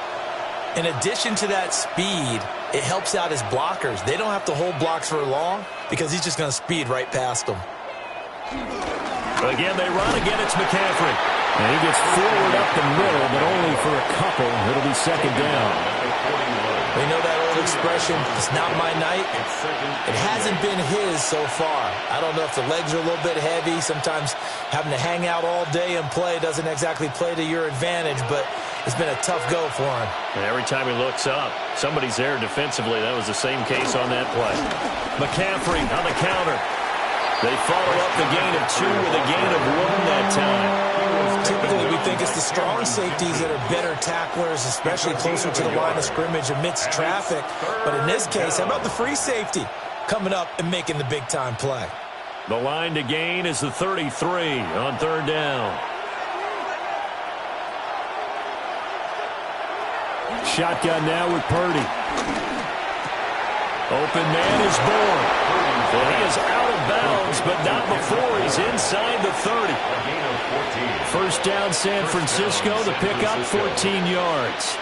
in addition to that speed, it helps out his blockers. They don't have to hold blocks for long because he's just going to speed right past them. Again, they run. Again, it's McCaffrey. And he gets forward up the middle, but only for a couple. It'll be second down. We know that old expression, it's not my night. It hasn't been his so far. I don't know if the legs are a little bit heavy. Sometimes having to hang out all day and play doesn't exactly play to your advantage, but it's been a tough go for him. And every time he looks up, somebody's there defensively. That was the same case on that play. McCaffrey on the counter. They follow up the gain of 2 with a gain of 1 that time. Typically, we think it's the strong safeties that are better tacklers, especially closer to the line of scrimmage amidst traffic. But in this case, how about the free safety coming up and making the big-time play? The line to gain is the 33 on third down. Shotgun now with Purdy. Open man is born. And he is out of bounds, but not before he's inside the 30. First down, San Francisco. The pickup, 14 yards.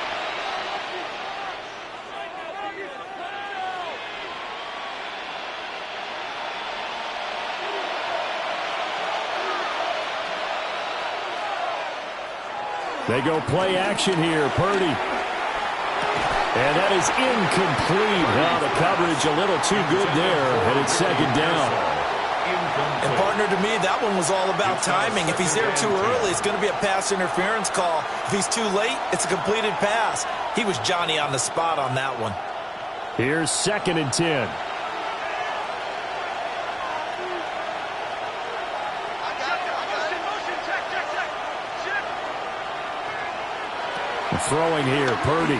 They go play action here. Purdy. And that is incomplete. Now the coverage a little too good there, and it's second down. And partner, to me, that one was all about timing. If he's there too early, it's going to be a pass interference call. If he's too late, it's a completed pass. He was Johnny on the spot on that one. Here's 2nd and 10. Throwing here, Purdy.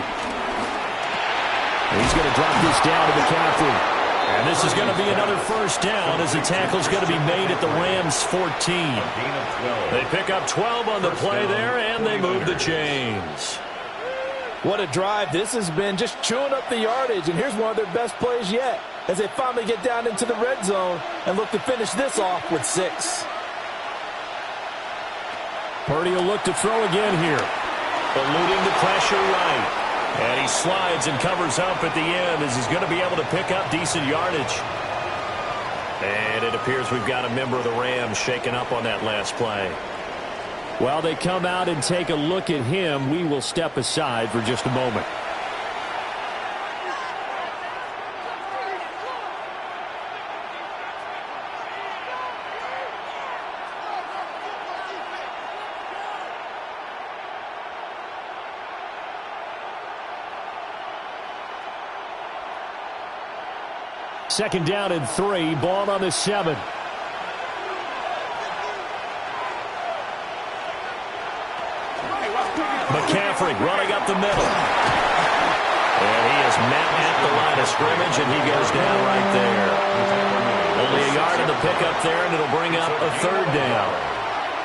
He's going to drop this down to McCaffrey. And this is going to be another first down as the tackle's going to be made at the Rams' 14. They pick up 12 on the play there, and they move the chains. What a drive this has been, just chewing up the yardage. And here's one of their best plays yet as they finally get down into the red zone and look to finish this off with 6. Purdy will look to throw again here. Eluding the pressure right. And he slides and covers up at the end as he's going to be able to pick up decent yardage. And it appears we've got a member of the Rams shaken up on that last play. While they come out and take a look at him, we will step aside for just a moment. Second down and 3, ball on the 7. McCaffrey running up the middle. And he is met at the line of scrimmage, and he goes down right there. Only a yard in the pickup there, and it'll bring up a third down.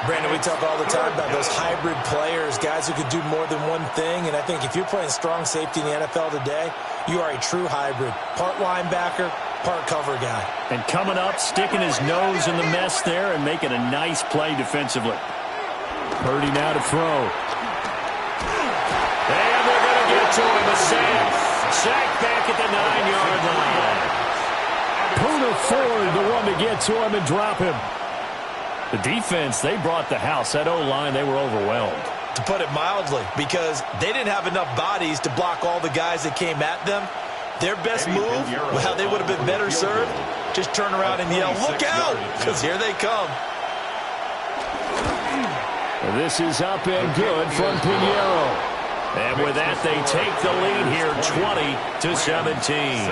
Brandon, we talk all the time about those hybrid players, guys who can do more than one thing. And I think if you're playing strong safety in the NFL today, you are a true hybrid. Part linebacker, part cover guy. And coming up, sticking his nose in the mess there and making a nice play defensively. Purdy now to throw. And they're going to get to him. A sack back at the 9-yard line. Puka Ford, the one to get to him and drop him. The defense, they brought the house. That O-line, they were overwhelmed. To put it mildly, because they didn't have enough bodies to block all the guys that came at them. Their best move, well, they would have been better served. Just turn around and yell, "Look out!" Because here they come. This is up and good from Pinheiro. And with that, they take the lead here, 20-17.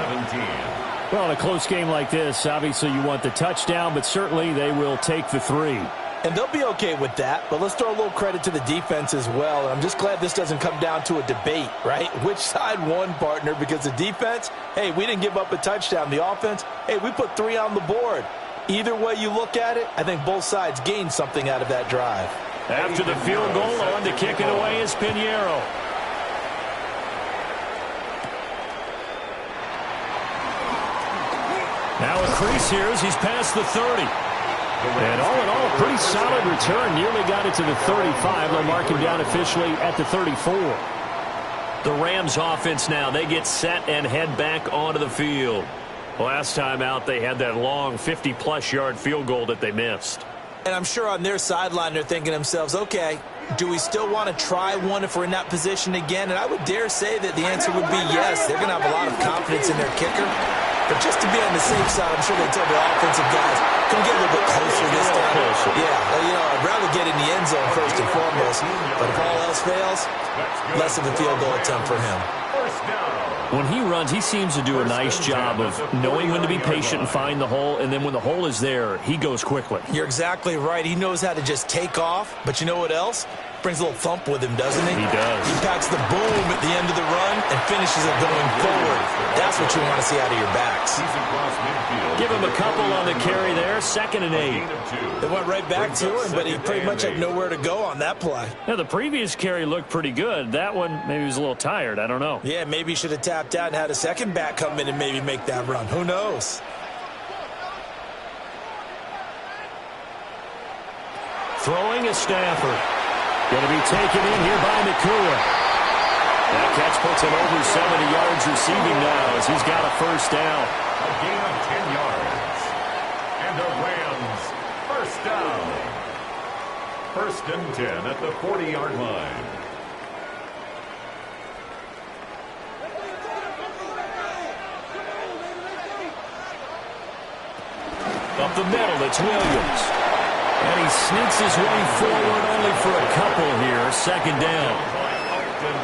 Well, in a close game like this, obviously you want the touchdown, but certainly they will take the 3. And they'll be okay with that, but let's throw a little credit to the defense as well. And I'm just glad this doesn't come down to a debate, right? Which side won, partner? Because the defense, hey, we didn't give up a touchdown. The offense, hey, we put 3 on the board. Either way you look at it, I think both sides gained something out of that drive. After the field goal, on to kick it away is Pinheiro. Now a crease here as he's past the 30. And all in all, a pretty solid return. Nearly got it to the 35. They'll mark him down officially at the 34. The Rams offense now, they get set and head back onto the field. Last time out, they had that long 50-plus yard field goal that they missed. And I'm sure on their sideline they're thinking to themselves, okay, do we still want to try one if we're in that position again? And I would dare say that the answer would be yes. They're going to have a lot of confidence in their kicker. But just to be on the safe side, I'm sure they tell the offensive guys, come get a little bit closer this time. Yeah, I'd rather get in the end zone first and foremost. But if all else fails, less of a field goal attempt for him. When he runs, he seems to do a nice job of knowing when to be patient and find the hole, and then when the hole is there, he goes quickly. You're exactly right. He knows how to just take off, but you know what else? Brings a little thump with him, doesn't he? He does. He packs the boom at the end of the run and finishes it going forward. That's what you want to see out of your backs. Give him a couple on the carry there, 2nd and 8. They went right back to him, but he pretty much had nowhere to go on that play. Now, the previous carry looked pretty good. That one, maybe he was a little tired. I don't know. Yeah, maybe he should have tapped out and had a second back come in and maybe make that run. Who knows? Throwing is Stafford. Going to be taken in here by Nacua. That catch puts him over 70 yards receiving now as he's got a first down. A gain of 10 yards. And the Rams, first down. 1st and 10 at the 40-yard line. Up the middle, it's Williams. And he sneaks his way forward only for a couple here. 2nd down.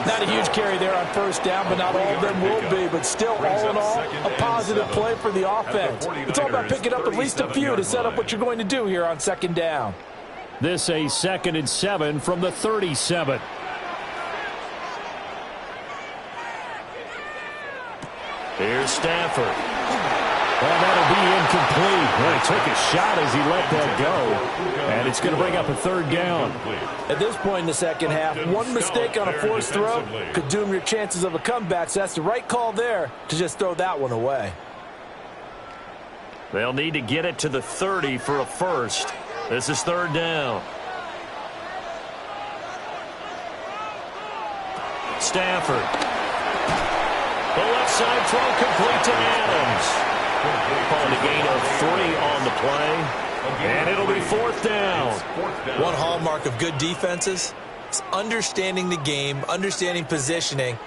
Not a huge carry there on first down, but not all of them will be. But still, all in all, a positive play for the offense. It's all about picking up at least a few to set up what you're going to do here on 2nd down. This a 2nd and 7 from the 37. Here's Stafford. Well, that'll be incomplete. Well, he took a shot as he let that go. And it's going to bring up a 3rd down. At this point in the second half, one mistake on a forced throw could doom your chances of a comeback. So that's the right call there to just throw that one away. They'll need to get it to the 30 for a first. This is 3rd down. Stafford. The left side throw complete to Adams. Calling a gain of 3 on the play. And it'll be 4th down. One hallmark of good defenses is understanding the game, understanding positioning,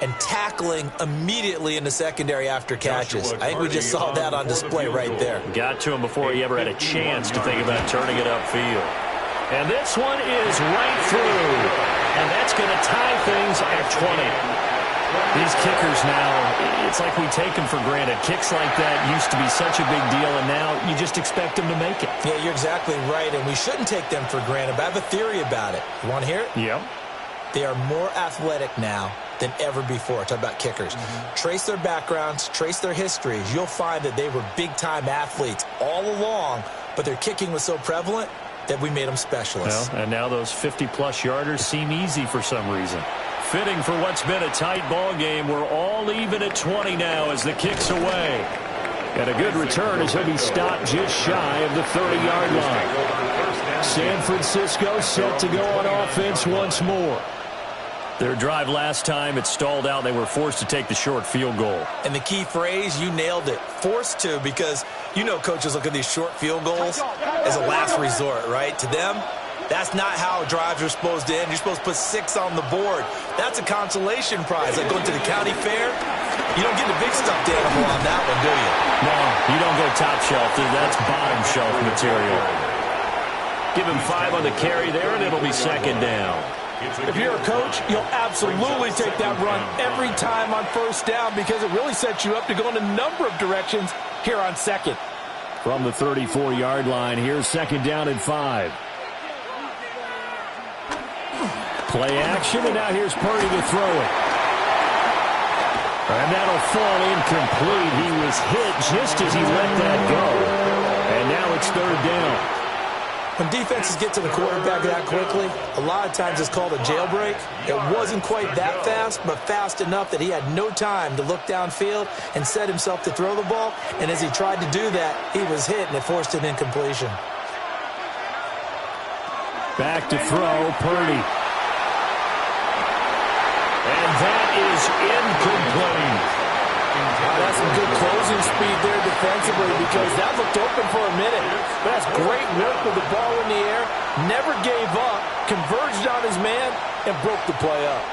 and tackling immediately in the secondary after catches. I think we just saw that on display right there. Got to him before he ever had a chance to think about turning it upfield. And this one is right through. And that's going to tie things at 20. These kickers now, it's like we take them for granted. Kicks like that used to be such a big deal, and now you just expect them to make it. Yeah, you're exactly right, and we shouldn't take them for granted. But I have a theory about it. You want to hear it? Yeah. They are more athletic now than ever before. Talk about kickers. Trace their backgrounds, trace their histories. You'll find that they were big-time athletes all along, but their kicking was so prevalent that we made them specialists. Well, and now those 50-plus yarders seem easy for some reason. Fitting for what's been a tight ball game. We're all even at 20 now as the kick's away. And a good return as he'll be stopped just shy of the 30-yard line. San Francisco set to go on offense once more. Their drive last time, it stalled out. They were forced to take the short field goal. And the key phrase, you nailed it, forced to, because you know coaches look at these short field goals as a last resort, right? To them, that's not how drives are supposed to end. You're supposed to put 6 on the board. That's a consolation prize. Like going to the county fair, you don't get the big stuffed animal on that one, do you? No, you don't go top shelf. That's bottom shelf material. Give him 5 on the carry there, and it'll be second down. If you're a coach, you'll absolutely take that run every time on first down because it really sets you up to go in a number of directions here on second. From the 34-yard line, here's second down and 5. Play action, and now here's Purdy to throw it. And that'll fall incomplete. He was hit just as he let that go. And now it's third down. When defenses get to the quarterback that quickly, a lot of times it's called a jailbreak. It wasn't quite that fast, but fast enough that he had no time to look downfield and set himself to throw the ball. And as he tried to do that, he was hit, and it forced an incompletion. Back to throw, Purdy. And that is incomplete. That's some good closing speed there defensively because that looked open for a minute. But that's great work with the ball in the air. Never gave up, converged on his man, and broke the play up.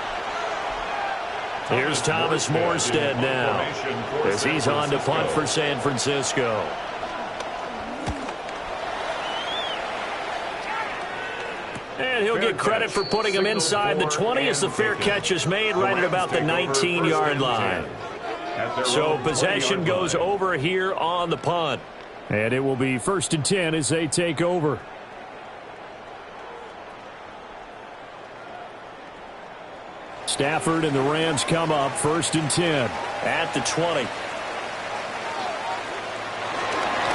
Here's Thomas Morstead now as he's on to punt for San Francisco. And he'll get credit for putting him inside the 20 as the fair catch is made right at about the 19-yard line. So possession goes over here on the punt. And it will be 1st and 10 as they take over. Stafford and the Rams come up 1st and 10 at the 20.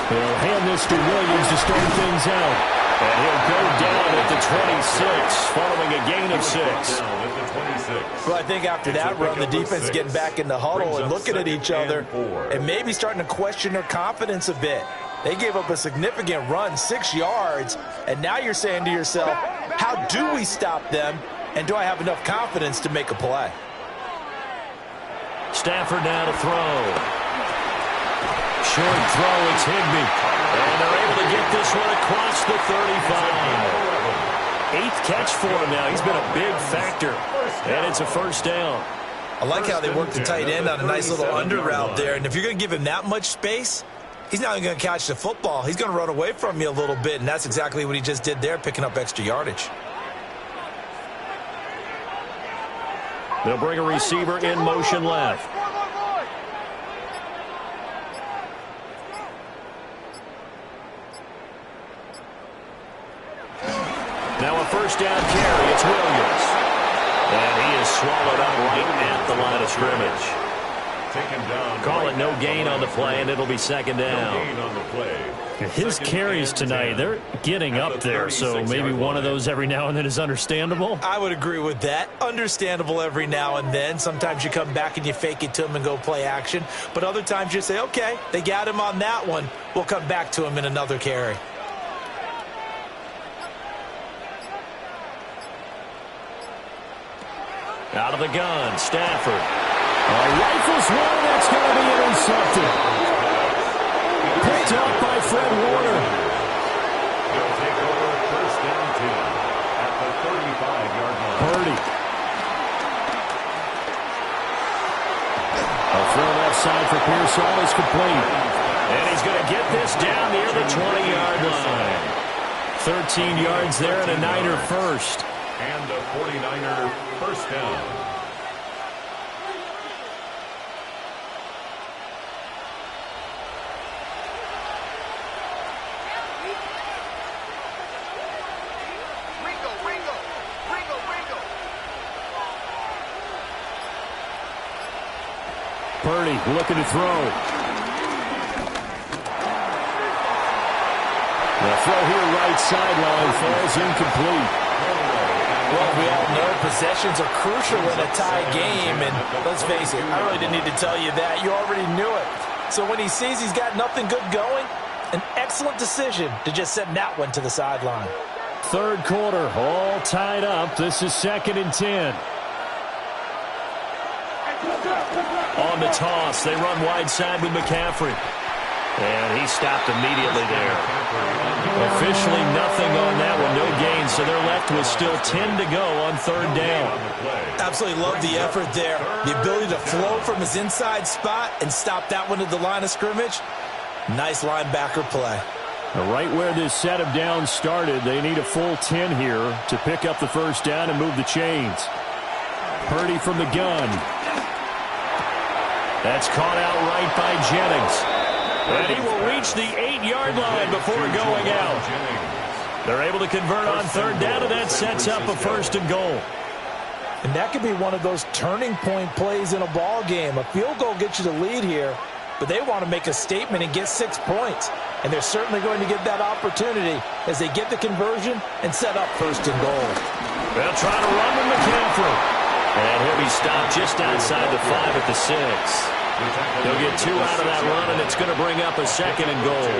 He'll hand this to Williams to start things out. And he'll go down at the 26 following a gain of 6. Well, I think after that run, the defense getting back in the huddle and looking at each other and maybe starting to question their confidence a bit. They gave up a significant run, 6 yards, and now you're saying to yourself, how do we stop them, and do I have enough confidence to make a play? Stafford now to throw. Short throw, it's Higbee. And they're able to get this one across the 35. 8th catch for him now. He's been a big factor. And it's a first down. I like how they work the tight end on a nice little under route there. And if you're going to give him that much space, he's not even going to catch the football. He's going to run away from you a little bit, and that's exactly what he just did there, picking up extra yardage. They'll bring a receiver in motion left. Now a first down carry. It's Williams. And he is swallowed up right at the line of scrimmage. Call it no gain on the play, and it'll be second down. His carries tonight, they're getting up there, so maybe one of those every now and then is understandable. I would agree with that. Understandable every now and then. Sometimes you come back and you fake it to him and go play action. But other times you say, okay, they got him on that one. We'll come back to him in another carry. Out of the gun, Stafford. Rifles one, that's going to be intercepted. Picked up by Fred Warner. He'll take over first down 2 at the 35-yard line. Purdy. A throw left side for Pearsall is complete. And he's going to get this down near the 20-yard line. 13 yards there and a Niner first. And a 49er first down. Purdy looking to throw. The throw here right sideline falls incomplete. Well, we all know possessions are crucial in a tie game, and let's face it, I really didn't need to tell you that. You already knew it. So when he sees he's got nothing good going, an excellent decision to just send that one to the sideline. Third quarter, all tied up. This is 2nd and 10. On the toss, they run wide side with McCaffrey. And he stopped immediately there. Officially nothing on that one, no gain, so they're left with still 10 to go on 3rd down. Absolutely love the effort there. The ability to flow from his inside spot and stop that one at the line of scrimmage. Nice linebacker play. Right where this set of downs started, they need a full 10 here to pick up the first down and move the chains. Purdy from the gun. That's caught out right by Jennings. And he will reach the 8-yard line before going out. They're able to convert on 3rd down, and that sets up a 1st and goal. And that could be one of those turning point plays in a ball game. A field goal gets you the lead here, but they want to make a statement and get 6 points. And they're certainly going to get that opportunity as they get the conversion and set up 1st and goal. They'll try to run with McCaffrey. And he'll be stopped just outside the 5 at the 6. He'll get 2 out of that run, and it's going to bring up a 2nd and goal.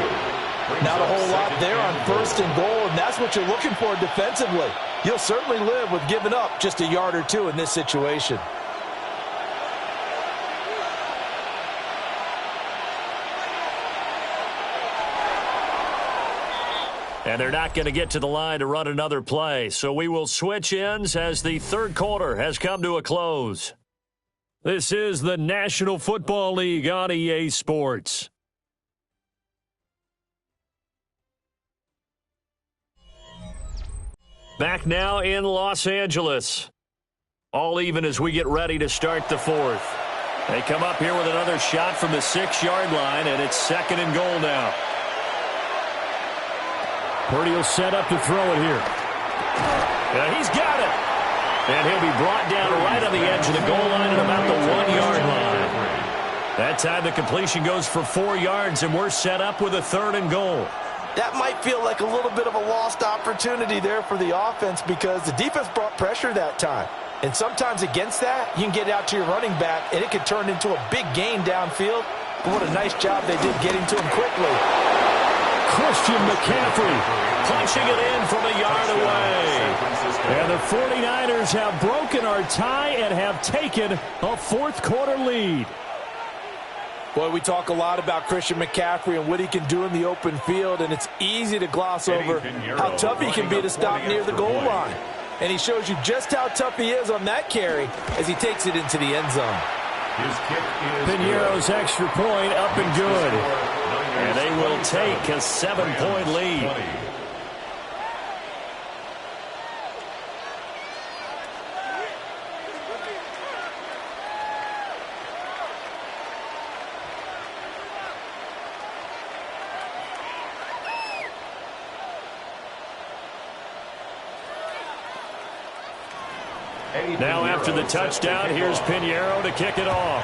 Not a whole lot there on 1st and goal, and that's what you're looking for defensively. You'll certainly live with giving up just a yard or 2 in this situation. And they're not going to get to the line to run another play, so we will switch ends as the 3rd quarter has come to a close. This is the National Football League on EA Sports. Back now in Los Angeles. All even as we get ready to start the 4th. They come up here with another shot from the 6-yard line, and it's 2nd and goal now. Purdy will set up to throw it here. Yeah, he's got it. And he'll be brought down right on the edge of the goal line at about the 1-yard line. That time the completion goes for 4 yards, and we're set up with a 3rd and goal. That might feel like a little bit of a lost opportunity there for the offense because the defense brought pressure that time. And sometimes against that, you can get out to your running back, and it can turn into a big gain downfield. But what a nice job they did getting to him quickly. Christian McCaffrey punching it in from a yard away. And the 49ers have broken our tie and have taken a 4th quarter lead. Boy, we talk a lot about Christian McCaffrey and what he can do in the open field, and it's easy to gloss over how tough he can be to stop near the goal line. And he shows you just how tough he is on that carry as he takes it into the end zone. Piñeiro's extra point up and good. And they will take a 7-point lead. Now after the touchdown, here's Piñeiro to kick it off.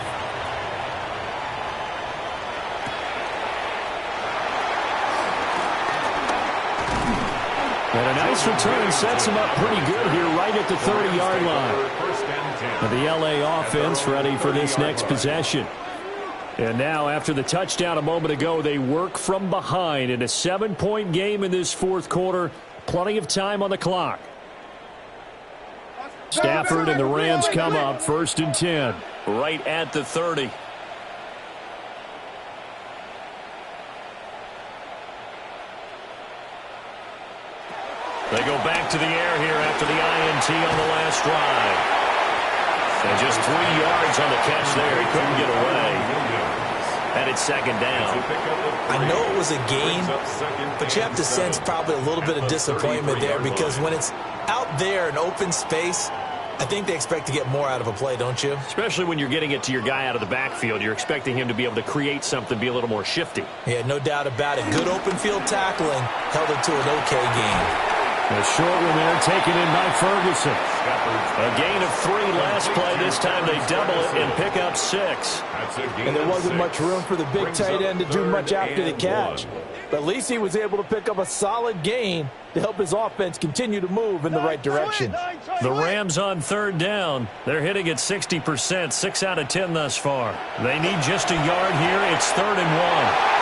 And a nice return sets him up pretty good here right at the 30-yard line. And the LA offense ready for this next possession. And now after the touchdown a moment ago, they work from behind in a 7-point game in this 4th quarter. Plenty of time on the clock. Stafford and the Rams come up 1st and 10. Right at the 30. They go back to the air here after the INT on the last drive. And just 3 yards on the catch there. He couldn't get away. And it's 2nd down. I know it was a gain, but you have to sense probably a little bit of disappointment there because when it's out there in open space, I think they expect to get more out of a play, don't you? Especially when you're getting it to your guy out of the backfield. You're expecting him to be able to create something, be a little more shifty. Yeah, no doubt about it. Good open field tackling held it to an okay game. A short one there taken in by Ferguson. A gain of 3 last play. This time they double it and pick up 6. And there wasn't much room for the big tight end to do much after the catch. But at least he was able to pick up a solid gain to help his offense continue to move in the right direction. The Rams on 3rd down. They're hitting at 60%, 6 out of 10 thus far. They need just a yard here. It's 3rd and 1.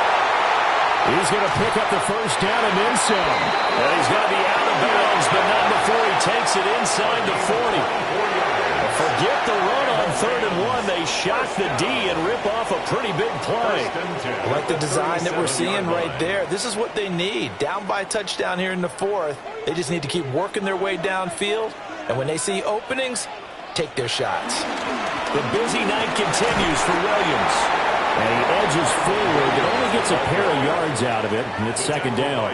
He's going to pick up the first down and then some. And he's going to be out of of bounds, but not before he takes it inside the 40. Forget the run on 3rd and 1. They shock the D and rip off a pretty big play. I like the design that we're seeing right there. This is what they need. Down by a touchdown here in the 4th. They just need to keep working their way downfield. And when they see openings, take their shots. The busy night continues for Williams. And he edges forward, but only gets a pair of yards out of it, and it's 2nd down.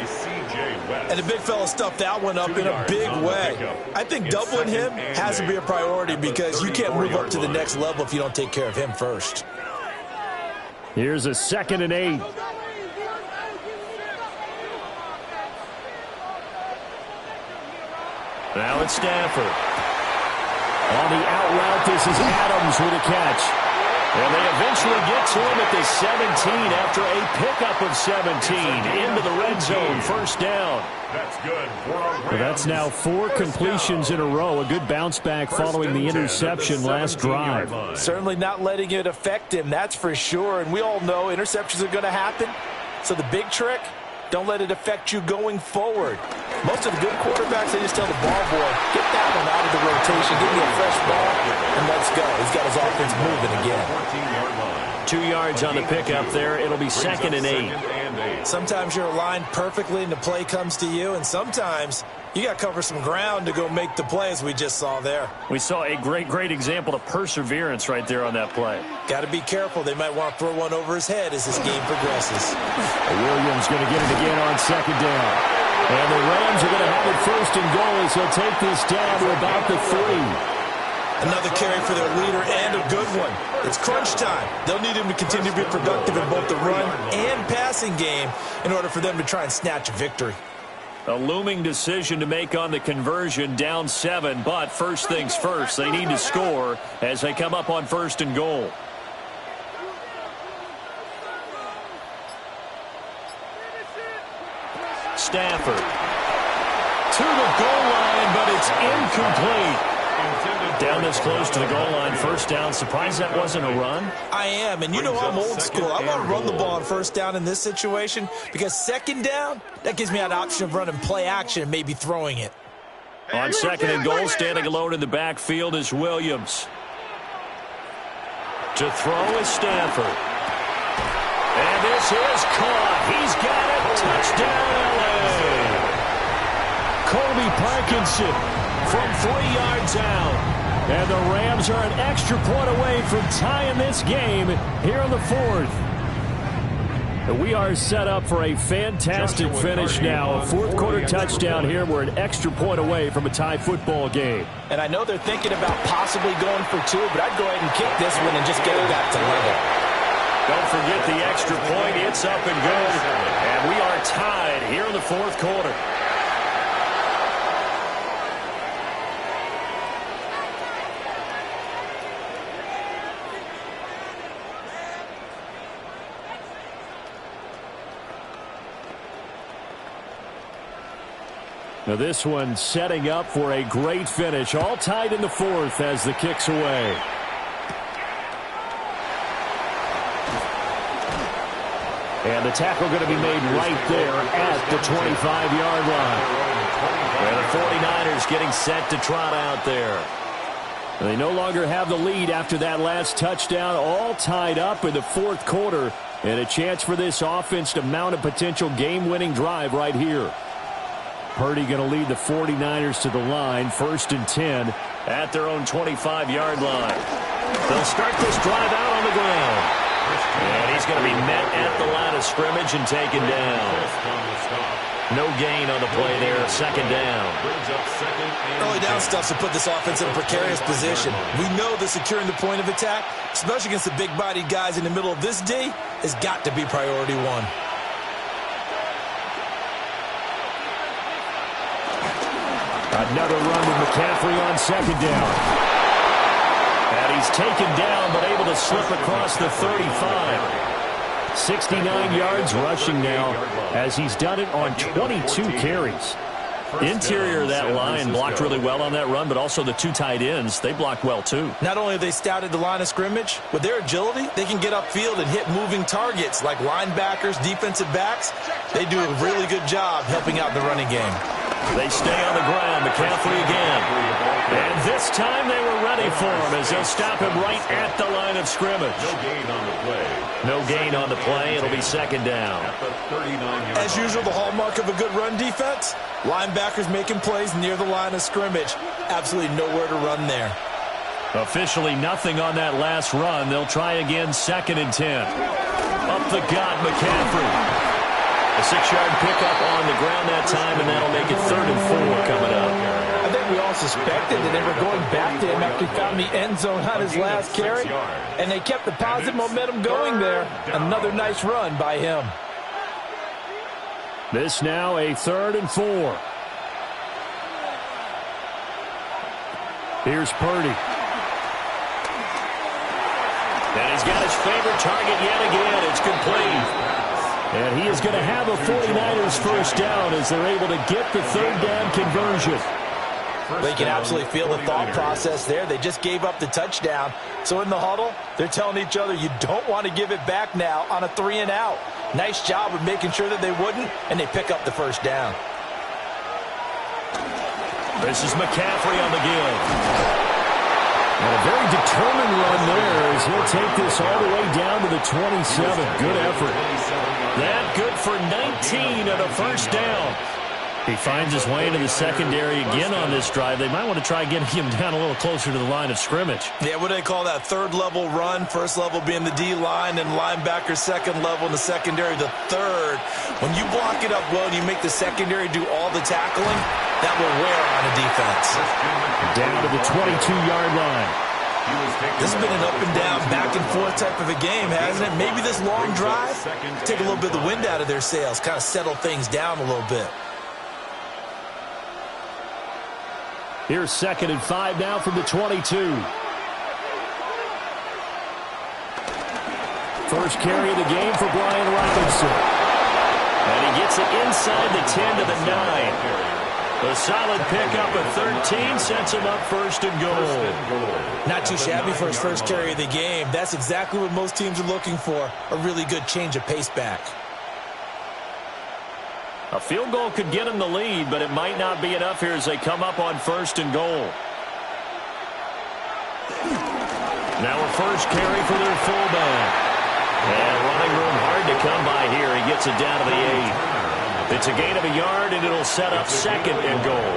And the big fella stuffed that one up in a big way. I think doubling him has to be a priority because you can't move up to the next level if you don't take care of him first. Here's a 2nd and 8. Now it's Stafford. On the out route, this is Adams with a catch. And they eventually get to him at the 17 after a pickup of 17 into the red zone. 1st down. That's good. Well, that's now 4 completions in a row. A good bounce back following the interception last drive. Certainly not letting it affect him, that's for sure. And we all know interceptions are going to happen. So the big trick, don't let it affect you going forward. Most of the good quarterbacks, they just tell the ball boy, get that one out of the rotation, give me a fresh ball, and let's go. He's got his offense moving again. 2 yards on the pickup there. It'll be 2nd and 8. Sometimes you're aligned perfectly and the play comes to you, and sometimes you got to cover some ground to go make the play, as we just saw there. We saw a great example of perseverance right there on that play. Got to be careful. They might want to throw one over his head as this game progresses. Williams going to get it again on 2nd down. And the Rams are going to have it 1st and goal as he'll take this down to about the 3. Another carry for their leader and a good one. It's crunch time. They'll need him to continue to be productive in both the run and passing game in order for them to try and snatch a victory. A looming decision to make on the conversion, down 7, but first things first, they need to score as they come up on 1st and goal. Stafford to the goal line, but it's incomplete. Down this close to the goal line, 1st down. Surprised that wasn't a run? I am, and you know I'm old school. I want to run the ball on 1st down in this situation because 2nd down, that gives me an option of running play action and maybe throwing it. On 2nd and goal, standing alone in the backfield is Williams. To throw is Stafford. And this is caught. He's got it. Touchdown, LA. Colby Parkinson from 3 yards out. And the Rams are an extra point away from tying this game here in the 4th. We are set up for a fantastic finish now. A 4th quarter touchdown here. We're an extra point away from a tie football game. And I know they're thinking about possibly going for 2, but I'd go ahead and kick this one and just get it back to level. Don't forget the extra point. It's up and good. And we are tied here in the 4th quarter. Now this one setting up for a great finish. All tied in the 4th as the kick's away. And the tackle going to be made right there at the 25-yard line. And the 49ers getting set to trot out there. They no longer have the lead after that last touchdown. All tied up in the 4th quarter. And a chance for this offense to mount a potential game-winning drive right here. Purdy going to lead the 49ers to the line. 1st and 10 at their own 25-yard line. They'll start this drive out on the ground. And he's going to be met at the line of scrimmage and taken down. No gain on the play there. 2nd down. Early down stuff to put this offense in a precarious position. We know that securing the point of attack, especially against the big-bodied guys in the middle of this D, has got to be priority 1. Another run with McCaffrey on 2nd down. And he's taken down, but able to slip across the 35. 69 yards rushing now, as he's done it on 22 carries. Interior of that line blocked really well on that run, but also the 2 tight ends, they blocked well too. Not only have they scouted the line of scrimmage, with their agility, they can get upfield and hit moving targets like linebackers, defensive backs. They do a really good job helping out the running game. They stay on the ground. McCaffrey again. And this time they were ready for him as they'll stop him right at the line of scrimmage. No gain on the play. No gain on the play. It'll be second down. At the 39-yard As usual, the hallmark of a good run defense, linebackers making plays near the line of scrimmage. Absolutely nowhere to run there. Officially nothing on that last run. They'll try again, 2nd and 10. Up the gut, McCaffrey. A 6-yard pickup on the ground that time, and that'll make it 3rd and 4 coming up. I think we all suspected that they were going back to him after he found the end zone on his last carry, and they kept the positive momentum going there. Another nice run by him. This now a 3rd and 4. Here's Purdy. And he's got his favorite target yet again. It's complete. And he is going to have a 49ers first down as they're able to get the 3rd down conversion. They can absolutely feel the thought process there. They just gave up the touchdown. So in the huddle, they're telling each other, you don't want to give it back now on a 3-and-out. Nice job of making sure that they wouldn't, and they pick up the first down. This is McCaffrey on the give. And a very determined run there as he'll take this all the way down to the 27. Good effort. That good for 19 and a first down. He finds his way into the secondary again on this drive. They might want to try getting him down a little closer to the line of scrimmage. Yeah, what do they call that? 3rd level run. 1st level being the D-line, and linebacker 2nd level, and the secondary the 3rd. When you block it up well and you make the secondary do all the tackling, that will wear on a defense. Down to the 22-yard line. This has been an up and down, back and forth type of a game, hasn't it? Maybe this long drive, take a little bit of the wind out of their sails, kind of settle things down a little bit. Here's 2nd and 5 now from the 22. First carry of the game for Brian Robinson. And he gets it inside the 10 to the 9. A solid pickup at 13 sets him up 1st and goal. Not too shabby for his first carry of the game. That's exactly what most teams are looking for, a really good change of pace back. A field goal could get him the lead, but it might not be enough here as they come up on 1st and goal. Now a first carry for their fullback. And running room hard to come by here. He gets it down to the 8. It's a gain of a yard, and it'll set up 2nd and goal.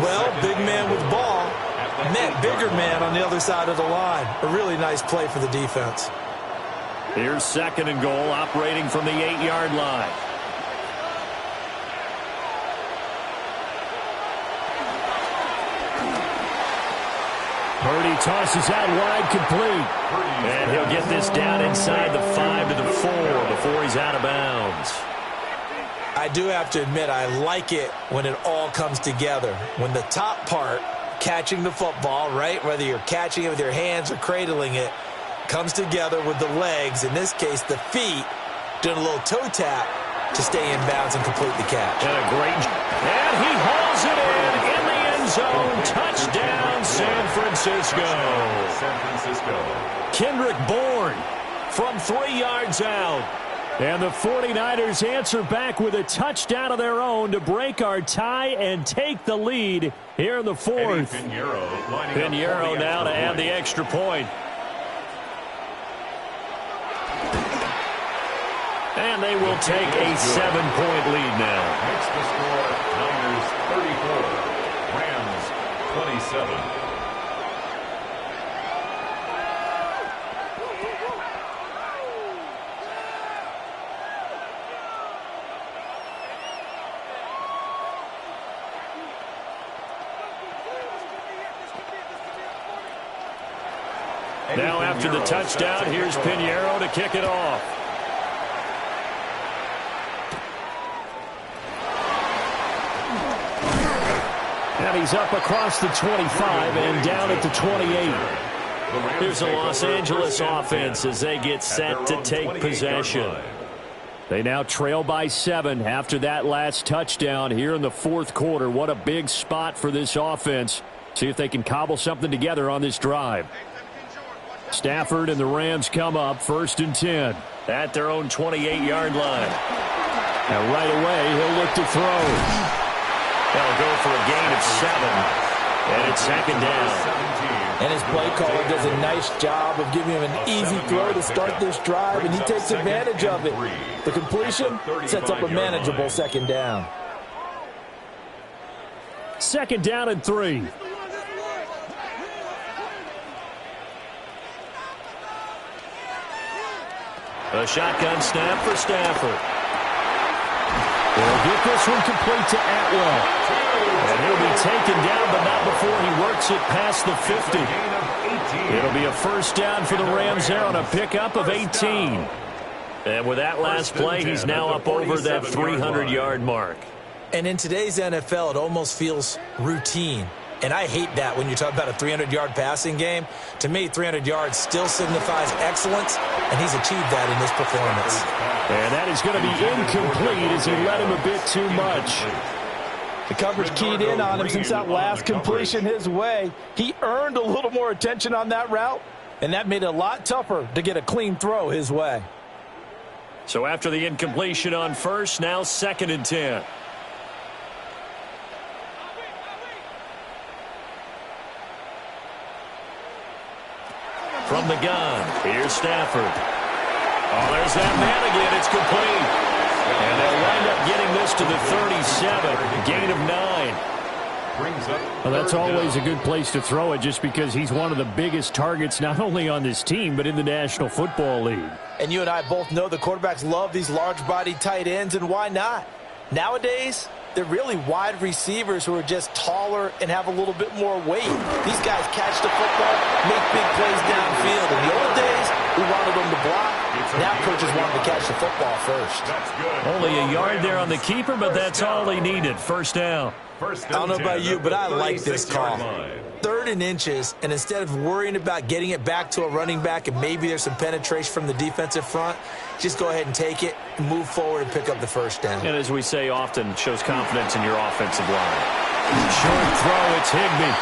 Well, big man with ball met bigger man on the other side of the line. A really nice play for the defense. Here's 2nd and goal, operating from the 8-yard line. Purdy tosses out wide, complete. And he'll get this down inside the 5 to the 4 before he's out of bounds. I do have to admit, I like it when it all comes together. When the top part, catching the football, right, whether you're catching it with your hands or cradling it, comes together with the legs, in this case the feet, doing a little toe tap to stay in bounds and complete the catch. And a great, and he hauls it in the end zone. Touchdown, San Francisco. Kendrick Bourne from 3 yards out. And the 49ers answer back with a touchdown of their own to break our tie and take the lead here in the 4th. Pinheiro now to add the extra point. And they will take a 7-point lead now. Makes the score Niners 34, Rams 27. Now after the touchdown, here's Pinheiro to kick it off. And he's up across the 25 and down at the 28. Here's the Los Angeles offense as they get set to take possession. They now trail by 7 after that last touchdown here in the 4th quarter. What a big spot for this offense. See if they can cobble something together on this drive. Stafford and the Rams come up 1st and 10. At their own 28-yard line. And right away, he'll look to throw. They'll go for a gain of 7. And it's second down. And his play caller does a nice job of giving him an easy throw to start this drive, and he takes advantage of it. The completion sets up a manageable second down. Second down and 3. A shotgun snap for Stafford. They'll get this one complete to Atwell. And he'll be taken down, but not before he works it past the 50. It'll be a first down for the Rams there on a pickup of 18. And with that last play, he's now up over that 300-yard mark. And in today's NFL, it almost feels routine. And I hate that when you talk about a 300-yard passing game. To me, 300 yards still signifies excellence, and he's achieved that in this performance. And that is going to be incomplete as he led him a bit too much. The coverage keyed in on him since that last completion his way. He earned a little more attention on that route, and that made it a lot tougher to get a clean throw his way. So after the incompletion on first, now 2nd and 10. From the gun, here's Stafford. Oh, there's that man again. It's complete. And they'll wind up getting this to the 37, gain of 9. Well, that's always a good place to throw it just because he's one of the biggest targets not only on this team but in the National Football League. And you and I both know the quarterbacks love these large-bodied tight ends, and why not? Nowadays, they're really wide receivers who are just taller and have a little bit more weight. These guys catch the football, make big plays downfield. In the old days, we wanted them to block. Now coaches want them to catch the football first. Only a yard there on the keeper, but that's all they needed. First down. I don't know about you, but I like this call. 3rd and inches, and instead of worrying about getting it back to a running back and maybe there's some penetration from the defensive front, just go ahead and take it, move forward, and pick up the first down. And as we say often, shows confidence in your offensive line. Short throw, it's Higbee.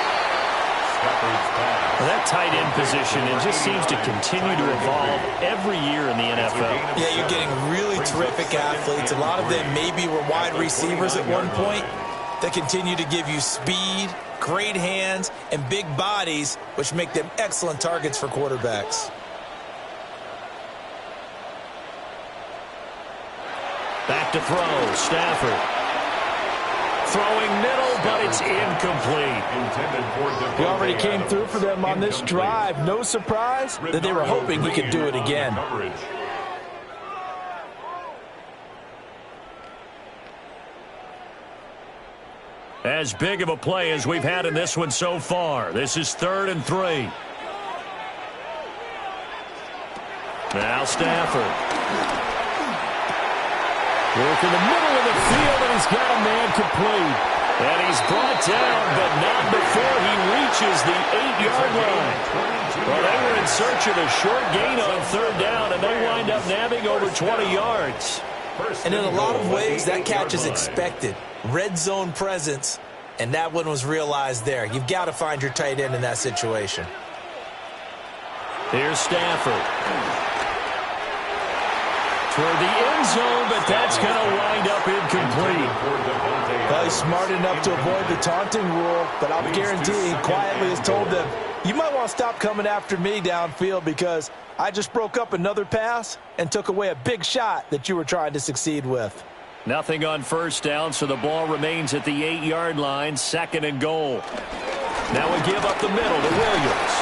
Well, that tight end position, it just seems to continue to evolve every year in the NFL. Yeah, you're getting really terrific athletes. A lot of them maybe were wide receivers at one point. They continue to give you speed, great hands, and big bodies, which make them excellent targets for quarterbacks. Back to throw, Stafford. Throwing middle, but it's incomplete. He already came through for them on this drive. No surprise that they were hoping he could do it again. As big of a play as we've had in this one so far. This is 3rd and 3. Now Stafford. Work in the middle of the field, and he's got a man complete. And he's brought down, but not before he reaches the 8-yard line. Well, they were in search of a short gain on 3rd down, and they wind up nabbing over 20 yards. And in a lot of ways, that catch is expected. Red zone presence, and that one was realized there. You've got to find your tight end in that situation. Here's Stafford. Toward the end zone, but that's going to wind up incomplete. Well, he's smart enough to avoid the taunting rule, but I'll guarantee he quietly has told them, you might want to stop coming after me downfield because I just broke up another pass and took away a big shot that you were trying to succeed with. Nothing on first down, so the ball remains at the 8-yard line, 2nd and goal. Now we give up the middle to Williams.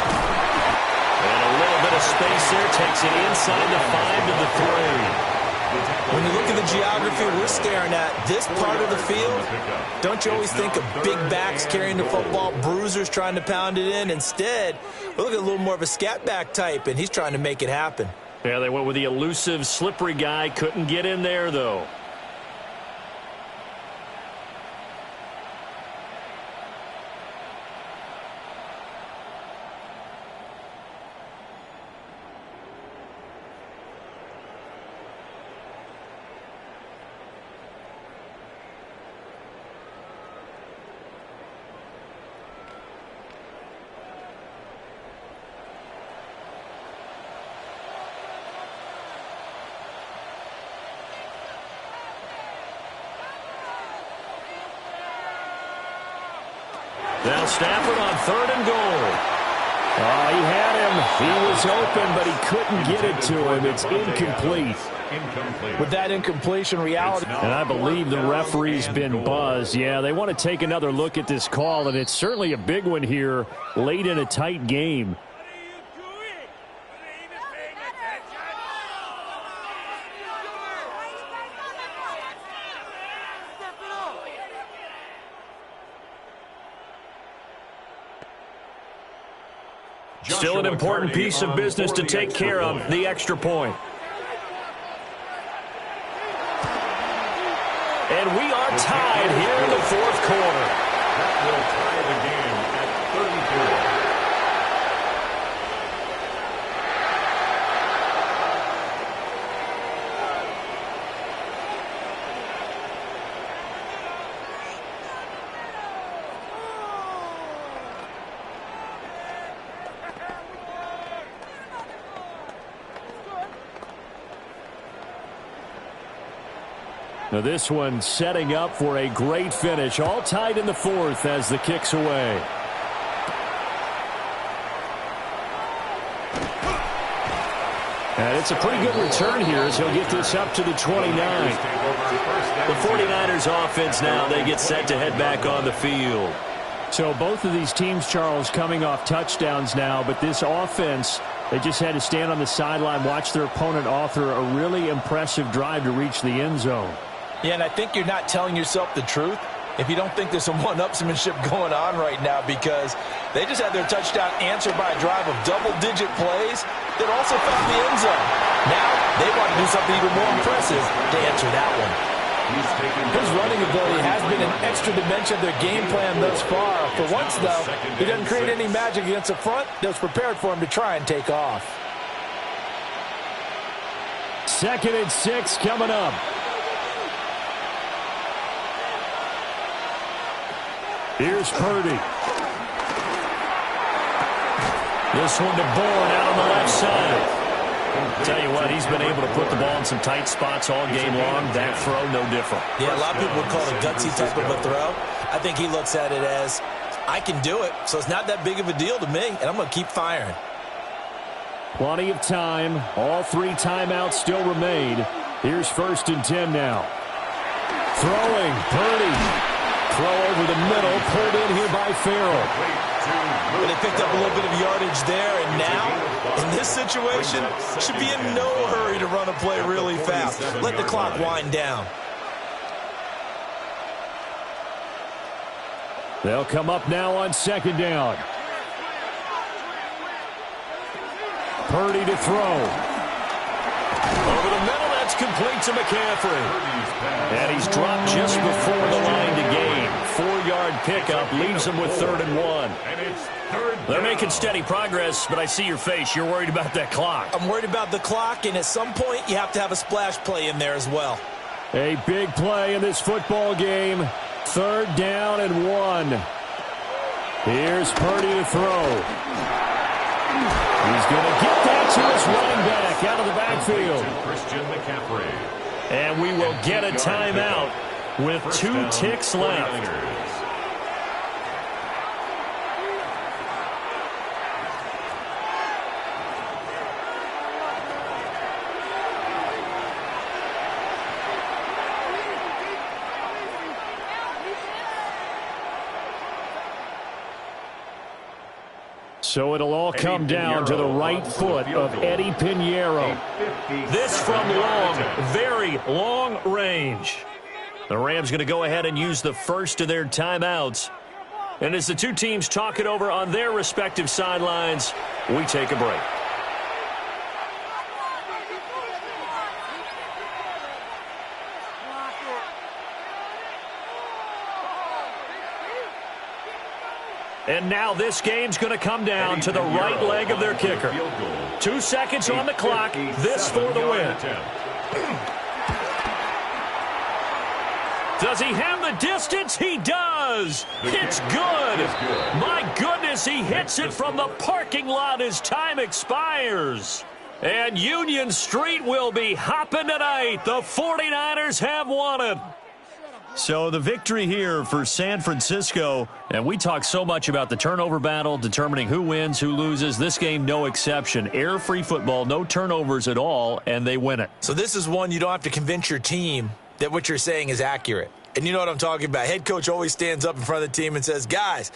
And a little bit of space there takes it inside the 5 to the 3. When you look at the geography we're staring at, this part of the field, don't you always think of big backs carrying the football, bruisers trying to pound it in? Instead, we look at a little more of a scat back type, and he's trying to make it happen. Yeah, they went with the elusive, slippery guy. Couldn't get in there, though. Now Stafford on 3rd and goal. Oh, he had him. He was open, but he couldn't get it to him. It's incomplete. With that incompletion reality. And I believe the referee's been buzzed. Yeah, they want to take another look at this call, and it's certainly a big one here late in a tight game. Still an important piece of business to take care of, the extra point. And we are tied here in the 4th quarter. That will tie the game at 32. Now this one setting up for a great finish. All tied in the 4th as the kick's away. And it's a pretty good return here as he'll get this up to the 29. The 49ers offense now, they get set to head back on the field. So both of these teams, Charles, coming off touchdowns now, but this offense, they just had to stand on the sideline, watch their opponent author a really impressive drive to reach the end zone. Yeah, and I think you're not telling yourself the truth if you don't think there's some one-upsmanship going on right now, because they just had their touchdown answered by a drive of double-digit plays that also found the end zone. Now they want to do something even more impressive to answer that one. His running ability has been an extra dimension of their game plan thus far. For once, though, he doesn't create any magic against the front that's prepared for him to try and take off. 2nd and 6 coming up. Here's Purdy. This one to Bourne out on the left side. Tell you what, he's been able to put the ball in some tight spots all game long. That throw, no different. Yeah, a lot of people would call it a gutsy type of a throw. I think he looks at it as, I can do it, so it's not that big of a deal to me, and I'm going to keep firing. Plenty of time. All 3 timeouts still remain. Here's 1st and 10 now. Throwing, Purdy. Throw over the middle, pulled in here by Farrell. But they picked up a little bit of yardage there, and now, in this situation, should be in no hurry to run a play really fast. Let the clock wind down. They'll come up now on 2nd down. Purdy to throw. Over the middle, that's complete to McCaffrey. And he's dropped just before the line to gain. 4-yard pickup leaves him with 3rd and 1. They're making steady progress, but I see your face. You're worried about that clock. I'm worried about the clock, and at some point, you have to have a splash play in there as well. A big play in this football game. 3rd down and 1. Here's Purdy to throw. He's going to get that to his running back out of the backfield. And we will get a timeout with 2 ticks left. So it'll all come down to the right foot of Eddie Pinheiro. This from long, very long range. The Rams going to go ahead and use the first of their timeouts. And as the 2 teams talk it over on their respective sidelines, we take a break. And now this game's going to come down to the right leg of their kicker. 2 seconds on the clock. This for the win. Does he have the distance? He does. It's good. My goodness, he hits it from the parking lot as time expires. And Union Street will be hopping tonight. The 49ers have won it. So the victory here for San Francisco, and we talk so much about the turnover battle, determining who wins, who loses. This game, no exception. Air-free football, no turnovers at all, and they win it. So this is one you don't have to convince your team that what you're saying is accurate. And you know what I'm talking about. Head coach always stands up in front of the team and says, guys,